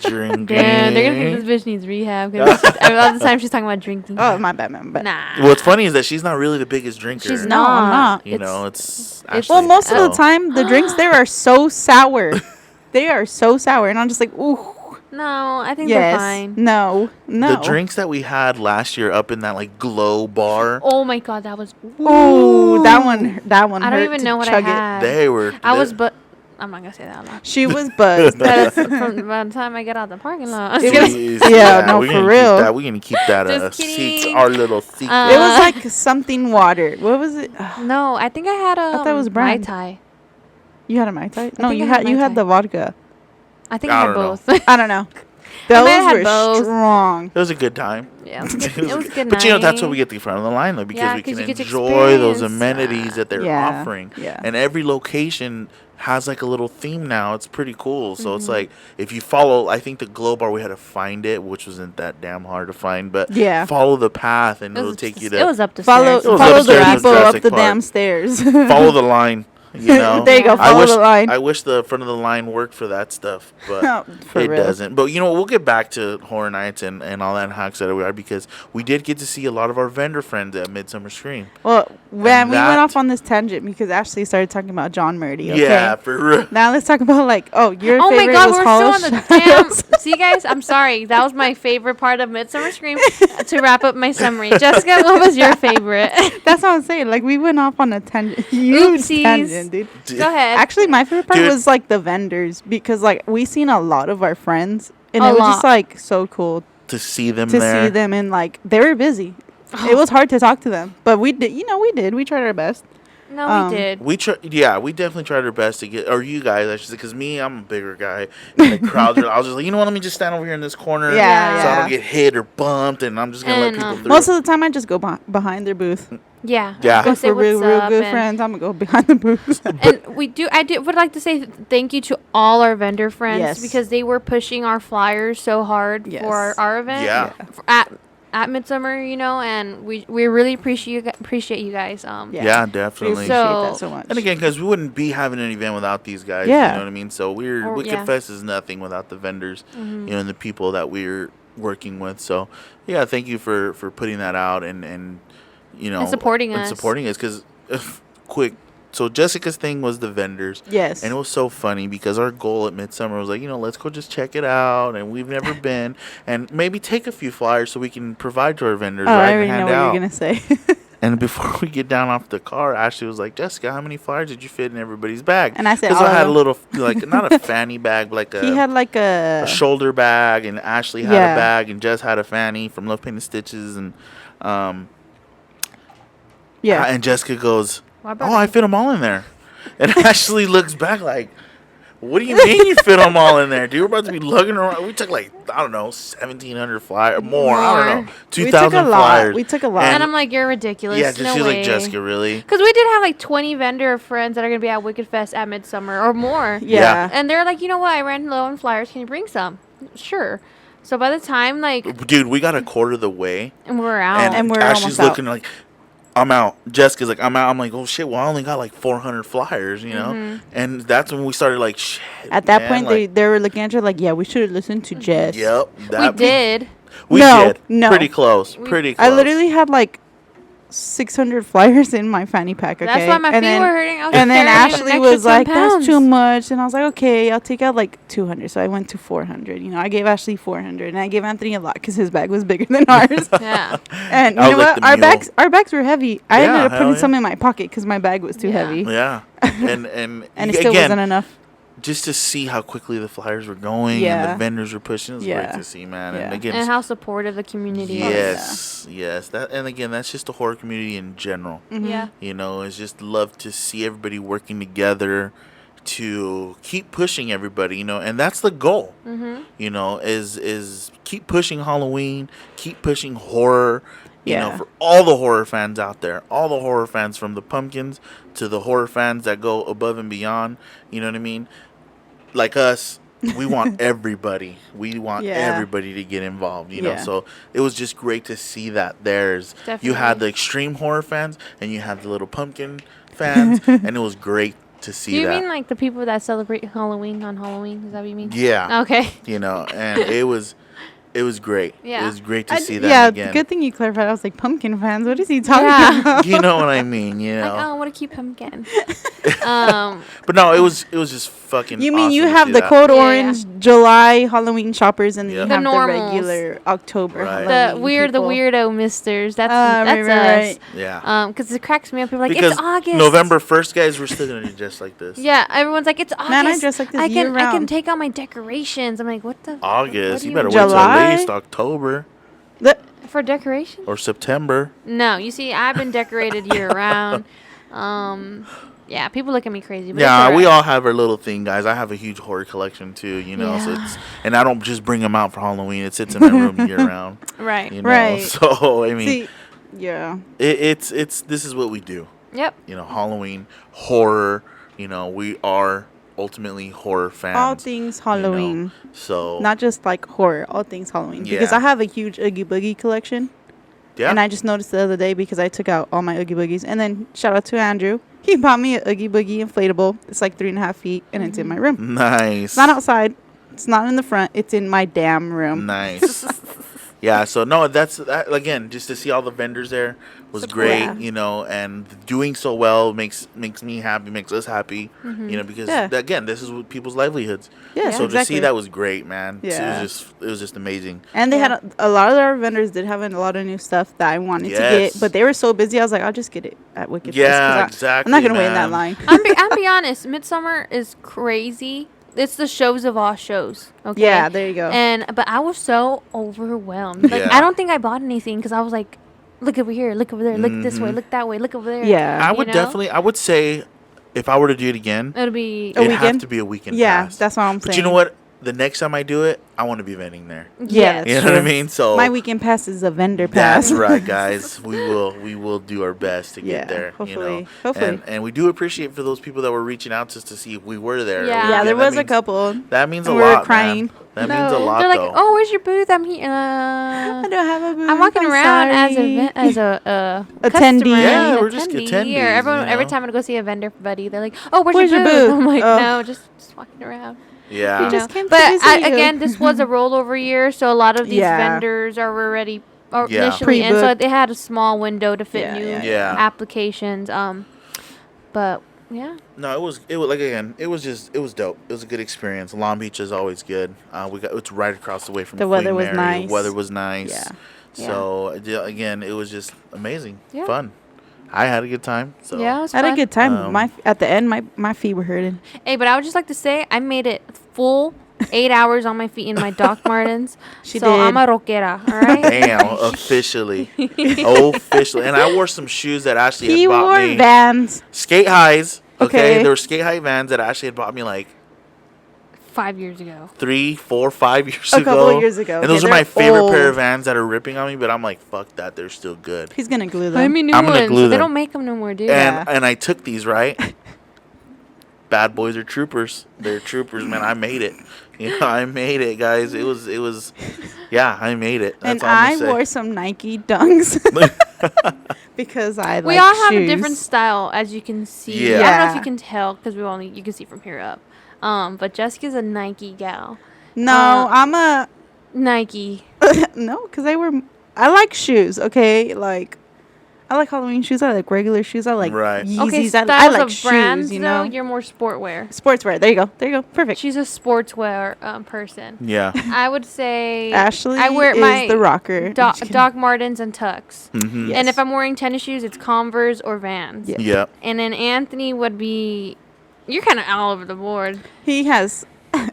drinking. Damn, they're going to think this bitch needs rehab. Because all the time she's talking about drinking. Oh, my bad. Nah. What's funny is that she's not really the biggest drinker. She's No, I'm not. You know, it's well, Well, actually- most of the time, the drinks there are so sour. They are so sour, and I'm just like, ooh. No, I think they're Yes. fine. No. The drinks that we had last year up in that like glow bar, Oh my God, that was... Ooh, that one. I don't hurt even to know what I chug it. had. they were. I'm not going to say that out loud. She was buzzed. But from by the time I get out the parking lot. Yeah, no, we're for gonna real. We're gonna keep that Just kidding. our little secret. It was like something water. What was it? No, I think I had a thought that was Mai brand. Tai. You had a Mai Tai? No, think you I had had Mai Tai. the vodka. I think I I had don't know. both. I don't know. I might have Those had were both. strong. It was a good time. Yeah, it was good. But you know, that's what we get the front of the line though, because Yeah, we 'cause can you get to enjoy those experience, amenities that they're Yeah, offering. yeah. And every location has like a little theme now. It's pretty cool. So it's like if you follow, I think the glow bar we had to find it, which wasn't that damn hard to find. But Yeah. follow the path and it'll take you to It was up to Follow stairs. was the upstairs in people up Jurassic the Park. damn stairs. follow the line. You know, There you go. Follow the line. I wish the front of the line worked for that stuff, but For it real. doesn't. But we'll get back to Horror Nights and all that hacks that we are, because we did get to see a lot of our vendor friends at Midsummer Scream. Well, when we went off on this tangent because Ashley started talking about John Murdy. Okay? Yeah, for real. Now let's talk about your Oh my favorite God, was we're Hollow still on the Shadows. damn. See, guys, I'm sorry. That was my favorite part of Midsummer Scream. To wrap up my summary, Jessica, what was your favorite? That's what I'm saying. Like, we went off on a tangent. Huge Oopsies. tangent, dude. Go ahead. Actually, my favorite part Dude. was like the vendors, because like we seen a lot of our friends, and A it was lot. just like so cool To see them to there. see them, and like they were busy. It was hard to talk to them, but we did. We tried our best. No, we did. We definitely tried our best to get, or you guys, I should say, because me, I'm a bigger guy, and the crowd, I was just like, you know what, let me just stand over here in this corner, Yeah, so I yeah. don't get hit or bumped, and I'm just gonna let And, people through. Most of the time, I just go behind their booth. Yeah. Yeah. Go If say we're real, what's real up good and- friends, I'm gonna go behind the booth. And would like to say thank you to all our vendor friends Yes. because they were pushing our flyers so hard Yes. for our event. Yeah. At Midsummer, and we really appreciate you guys. Yeah, definitely. We So- appreciate that so much. And again, because we wouldn't be having an event without these guys. Yeah. You know what I mean? So Yeah. Confess is nothing without the vendors, and the people that we're working with. So, yeah, thank you for putting that out and And supporting us. Because, quick, so Jessica's thing was the vendors. Yes. And it was so funny because our goal at Midsummer was like, let's go just check it out. And we've never been. And maybe take a few flyers so we can provide to our vendors, right? I and already hand know what out. you're gonna say. And before we get down off the car, Ashley was like, Jessica, how many flyers did you fit in everybody's bag? And I said, because all I of had a them. little, like, not a fanny bag, but like He had like a a shoulder bag, and Ashley had Yeah. a bag, and Jess had a fanny from Love Painted Stitches. And yeah. and Jessica goes, Why about oh, I fit them all in there. And Ashley looks back like, what do you mean you fit them all in there, dude? We're about to be lugging around. We took like, I don't know, 1,700 flyers, more. I don't know, More. 2,000 flyers. We took a lot. And I'm like, you're ridiculous. Yeah, no she's way. like, Jessica, really? Because we did have like 20 vendor friends that are going to be at Wicked Fest at Midsummer or more. yeah. And they're like, you know what? I ran low on flyers. Can you bring some? Sure. So by the time, like, Dude, we got a quarter of the way. and we're out. And we're Ashley's almost out. looking like, I'm out. Jessica's like, I'm out. I'm like, oh shit. Well, I only got like 400 flyers, And that's when we started like, shit. At that man, point, like, they were looking at you like, yeah, we should have listened to Jess. Yep. we did. We No, did. no. Pretty close. Pretty close. I literally had like 600 flyers in my fanny pack. Okay. That's why my and feet then, were hurting. I was And then carrying an Ashley extra was 10 like, pounds. that's too much. And I was like, okay, I'll take out like 200. So I went to 400. I gave Ashley 400. And I gave Anthony a lot because his bag was bigger than ours. Yeah. And you I'll know lick what? the Our mule. bags were heavy. I Yeah, ended up hell putting yeah. some in my pocket because my bag was too Yeah. heavy. Yeah. And And it still again, wasn't enough. just to see how quickly the flyers were going and Yeah. the vendors were pushing, it was Yeah. great to see, man. Yeah. And again, And how supportive the community is. yes. That, and again, that's just the horror community in general. Mm-hmm. Yeah. It's just love to see everybody working together to keep pushing everybody, and that's the goal. Is keep pushing Halloween, keep pushing horror. Yeah. For all the horror fans out there, all the horror fans, from the pumpkins to the horror fans that go above and beyond. You know what I mean? Like us, we want everybody. We want Yeah. everybody to get involved. Yeah. So it was just great to see that. You had the extreme horror fans, and you had the little pumpkin fans, and it was great to see Do you that. mean like the people that celebrate Halloween on Halloween? Is that what you mean? Yeah. Okay. And it was great. Yeah. It was great to see that Yeah, again. good thing you clarified. I was like, pumpkin fans? What is he talking Yeah. about? You know what I mean? Like, oh, what a cute pumpkin. But no, it was just fucking. You mean awesome you to have see the that. code Yeah, orange July Halloween shoppers, and then Yep. you The have the normals. regular October Right. Halloween The people. weirdo misters. That's Right, us. right. Yeah. Because it cracks me up. People are like, Because it's August. November 1st, guys, we're still gonna do just like this. Yeah, everyone's like, it's August. Man, I dress like this I year can round. take out my decorations. I'm like, what the? August. What do You better mean? wait till July? at least October For decoration? or September. No, you see, I've been decorated year round. Yeah, people look at me crazy. But Yeah, it's we alright. all have our little thing, guys. I have a huge horror collection too, So Yeah. and I don't just bring them out for Halloween. It sits in my room year round. Right. Right. So I mean, See, yeah. it's this is what we do. Yep. Halloween horror. We are ultimately horror fans. All things Halloween. So Not just like horror, all things Halloween. Because Yeah. I have a huge Oogie Boogie collection. yeah. And I just noticed the other day because I took out all my Oogie Boogies. And then shout out to Andrew. He bought me a Oogie Boogie inflatable. It's like 3.5 feet, and it's in my room. Nice. It's not outside. It's not in the front. It's in my damn room. Nice. Yeah, so no, that's that, again, just to see all the vendors there was So cool. great, Yeah. you know, and doing so well makes me happy, makes us happy, you know, because again, this is what people's livelihoods. Yeah, So to exactly. see that was great, man. Yeah. It was just amazing. And they had a lot of our vendors did have a lot of new stuff that I wanted to get, but they were so busy. I was like, I'll just get it at Wicked Fest, 'cause Yeah, exactly. I'm not gonna wait in that line. I'll be honest. Midsummer is crazy. It's the shows of all shows. Okay. Yeah, there you go. But I was so overwhelmed. Like Yeah. I don't think I bought anything because I was like, look over here, look over there, look this way, look that way, look over there. Yeah. I would definitely, I would say, if I were to do it again, It'll be A it'd weekend? have to be a weekend Yeah, pass. that's what I'm saying. But you know what? The next time I do it, I want to be vending there. Yeah, Yes. You know true. what I mean? So My weekend pass is a vendor pass. that's right, guys. We will do our best to get Yeah, there. hopefully. You know? Hopefully. And we do appreciate for those people that were reaching out just to see if we were there. Yeah. Yeah, Again, there that was a means- couple. That means a We were lot. crying. Man. That means a No. lot. They're like, though. oh, where's your booth? I'm here. I don't have a booth. I'm walking around sorry. as a Attendee. customer, Yeah, an we're just attendees, Or every you know? time I go see a vendor buddy, they're like, oh, where's Where's your your booth? booth? I'm like, Oh. no, just walking around. Yeah. You just know? came to But visit you. again, this was a rollover year, so a lot of these Yeah. vendors are already Yeah. initially in, so Pre-booked. they had a small window to fit Yeah, new yeah, yeah. applications. But yeah, No, it was like again, it was dope. It was a good experience. Long Beach is always good. It's right across the way from The Queen weather was Mary. nice. The weather was nice. Yeah. So again, it was just amazing, Yeah. fun. I had a good time. So yeah, it was I had a fun. good time. At the end, my feet were hurting. Hey, but I would just like to say I made it full 8 hours on my feet in my Doc Martens. She so did. I'm a rockera, all right? Damn, officially, and I wore some shoes that Ashley He had bought wore me. Vans. Skate highs. Okay, Okay. there were skate high Vans that Ashley had bought me like 5 years ago. 3, 4, 5 years A ago. couple of years ago. And Okay, those are my they're favorite pair old. of Vans that are ripping on me. But I'm like, fuck that, they're still good. He's gonna glue them. Buy me new I'm gonna ones. glue They them. don't make them no more, dude. Yeah. And I took these, right. Bad boys are troopers. They're troopers, man. I made it. You know, I made it, guys. It was. Yeah, I made it. That's And all I'm I gonna say. wore some Nike Dunks because I like We all have shoes. a different style, as you can see. Yeah. I don't know if Yeah. you can tell because you can see from here up. But Jessica's a Nike gal. No, I'm a Nike. no, because I like shoes. Okay, like I like Halloween shoes. I like regular shoes. I like Right. Yeezys. Okay, I styles like of shoes. brands, You though, know, you're more sportwear. sportswear. There you go. There you go. Perfect. She's a sportswear person. Yeah. I would say Ashley I wear is my the rocker. Doc Martens and Tux. Mm-hmm. Yes. And if I'm wearing tennis shoes, it's Converse or Vans. Yeah. Yep. And then Anthony would be... You're kind of all over the board. He has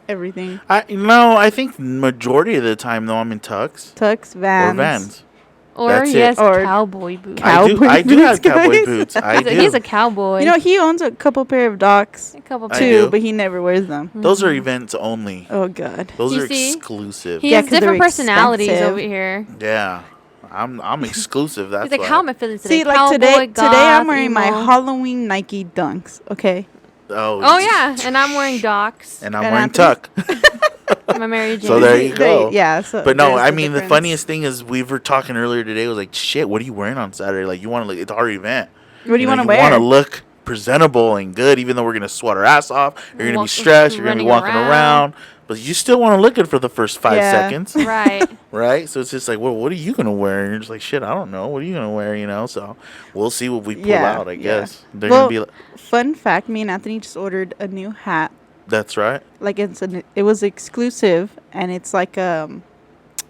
everything. I think majority of the time though I'm in Tux Tux, Vans. or Vans. Or That's it. yes, Or cowboy boots. Cowboy I do have boots, cowboy guys. boots. I do. He's a cowboy. You know, he owns a couple pair of Docs a couple I too, do. but he never wears them. Those are events only. Oh God. Those You are see? exclusive. He Yeah, has 'cause they're different personalities expensive. over here. Yeah. I'm exclusive. That's He's like, why. how am I feeling today? See, like Cowboy, today I'm goth, wearing my emo. Halloween Nike Dunks. Okay. Oh yeah, and I'm wearing Docs. And I'm And wearing Anthony- Tuck. My Mary Jane. So there you go. Yeah. So But no, there's I the mean, the difference. funniest thing is we were talking earlier today. Was like, shit, what are you wearing on Saturday? Like, you want to look? It's our event. What do you want to You wear? want to look presentable and good, even though we're gonna sweat our ass off. You're gonna be Walk- stressed. You're gonna be running walking around. around, but you still want to look good for the first 5 Yeah. seconds, Right. right? So it's just like, well, what are you gonna wear? And you're just like, shit, I don't know. What are you gonna wear? You know? So we'll see what we pull Yeah, out. I yeah. guess they're Well, gonna be. Fun fact: me and Anthony just ordered a new hat. That's right. Like it was exclusive, and it's like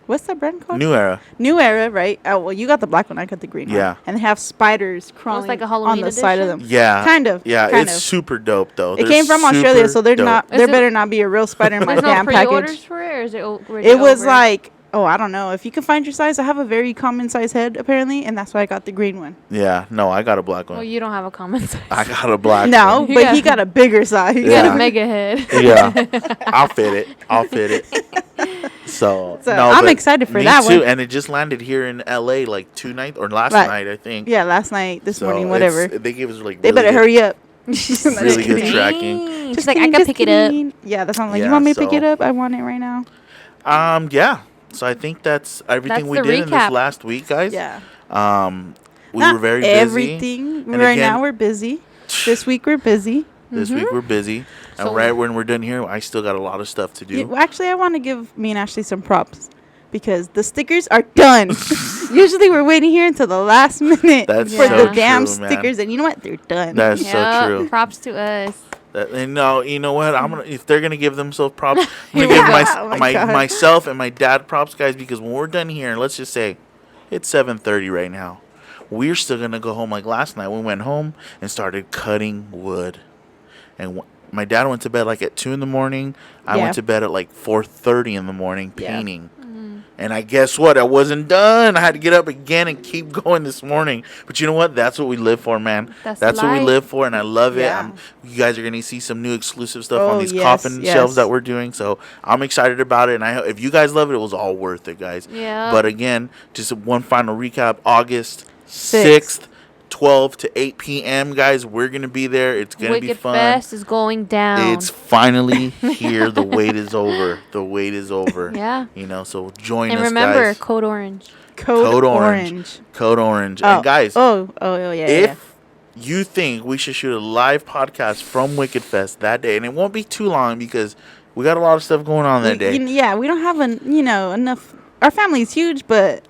what's that brand called? New Era. New Era, right? Oh well, you got the black one. I got the green one. Yeah. And they have spiders crawling like a on Halloween the side of edition? them. Yeah. Kind of. Yeah, Kind it's of. super dope though. It They're came from Australia, super so they're dope. not. Is There it- better not be a real spider in my There's no damn pre-orders package. for it, or is it already It was over? like, oh, I don't know. If you can find your size, I have a very common size head apparently, and that's why I got the green one. Yeah. No, I got a black one. Well, you don't have a common size. I got a black No, one. You but got- he got a bigger size. You got Yeah. a mega head. Yeah. I'll fit it. So So, no, I'm but excited for me that too. one. And it just landed here in LA like last Like, night, I think. Yeah, last night, this So morning, it's- whatever. They gave us like They really better good- hurry up. Really good tracking. Dang. Just She's like, I kidding, can just pick it up. kidding. Yeah, that's not like, Yeah, you want me to pick so- it up? I want it right now. Yeah. So I think that's everything That's we the did in this recap. last week, guys. Yeah. We Not were very busy. everything. And Right again- now, we're busy. This week we're busy. This week we're busy. So And right when we're done here, I still got a lot of stuff to do. Yeah, well, actually, I want to give me and Ashley some props because the stickers are done. Usually we're waiting here until the last minute That's for so the damn true, man. stickers, and you know what? They're done. That's so true. Props to us. And no, you know what? If they're gonna give themselves props, I'm gonna Yeah. give Oh my God. myself and my dad props, guys. Because when we're done here, let's just say it's 7:30 right now. We're still gonna go home like last night. We went home and started cutting wood, and my dad went to bed like at 2 in the morning. I Yeah. went to bed at like 4:30 in the morning Yeah. painting. And I guess what? I wasn't done. I had to get up again and keep going this morning. But you know what? That's what we live for, man. That's what we life. live for, and I love Yeah. it. You guys are going to see some new exclusive stuff Oh, on these yes, coffin yes. shelves that we're doing. So I'm excited about it. And if you guys love it, it was all worth it, guys. Yeah. But again, just one final recap. August 6th. 12 to 8 p.m., guys. We're going to be there. It's going to be Wicked fun. Fest is going down. It's finally here. The wait is over. The wait is over. Yeah. You know, so join And us, remember, guys. Code Orange. Code Orange. Code Orange. Oh. And guys, Oh, yeah. if you think we should shoot a live podcast from Wicked Fest that day, and it won't be too long because we got a lot of stuff going on that day. Yeah, we don't have enough. Our family's huge, but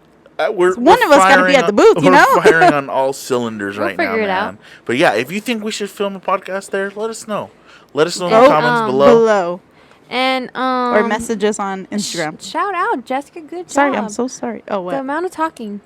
We're one of us gotta be firing at the booth, you know? We're firing on all cylinders We'll right now, figure it man. out. But yeah, if you think we should film a podcast there, let us know. Let us know in the And, comments below. below. And Or message us on Instagram. Shout out, Jessica. Good job. Sorry, I'm so sorry. Oh, The what? amount of talking.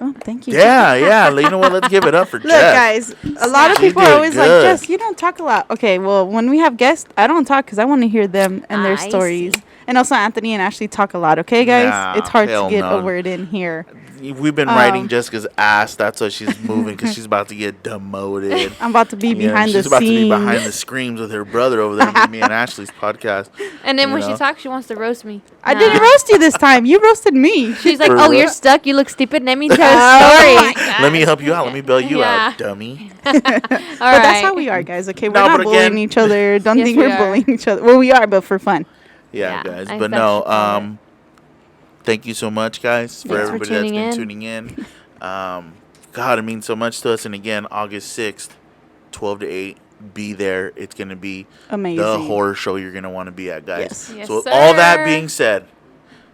Oh, thank you. Yeah. You know what? Let's give it up for Look, Jess. guys, a lot of She people are did always like, good. Jess, you don't talk a lot. Okay, well, when we have guests, I don't talk because I want to hear them and their I stories. see. And also, Anthony and Ashley talk a lot. Okay, guys? Nah, it's hard to hell get no. a word in here. We've been riding Jessica's ass. That's why she's moving, because she's about to get demoted. I'm about to be You know, behind the she's about to be scenes. behind the screams with her brother over there with me and Ashley's podcast. And then You when know? she talks, she wants to roast me. I Nah. didn't roast you this time. You roasted me. She's like, For oh, real? you're stuck. You look stupid. Let me tell Oh a my story. Let me help you out. Let me bail you Yeah. out, dummy. All But right. that's how we are, guys. Okay, we're No, not but bullying again- each other. Don't Yes, think we we're are. bullying each other. Well, we are, but for fun. Yeah, Yeah, guys. I But bet no, you call it. thank you so much, guys, for Thanks for everybody that's tuning been in. tuning in. God, it means so much to us. And again, August 6th, 12 to 8, be there. It's going to be Amazing. the horror show you're going to want to be at, guys. Yes. Yes, So with all that sir. being said,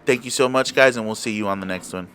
thank you so much, guys, and we'll see you on the next one.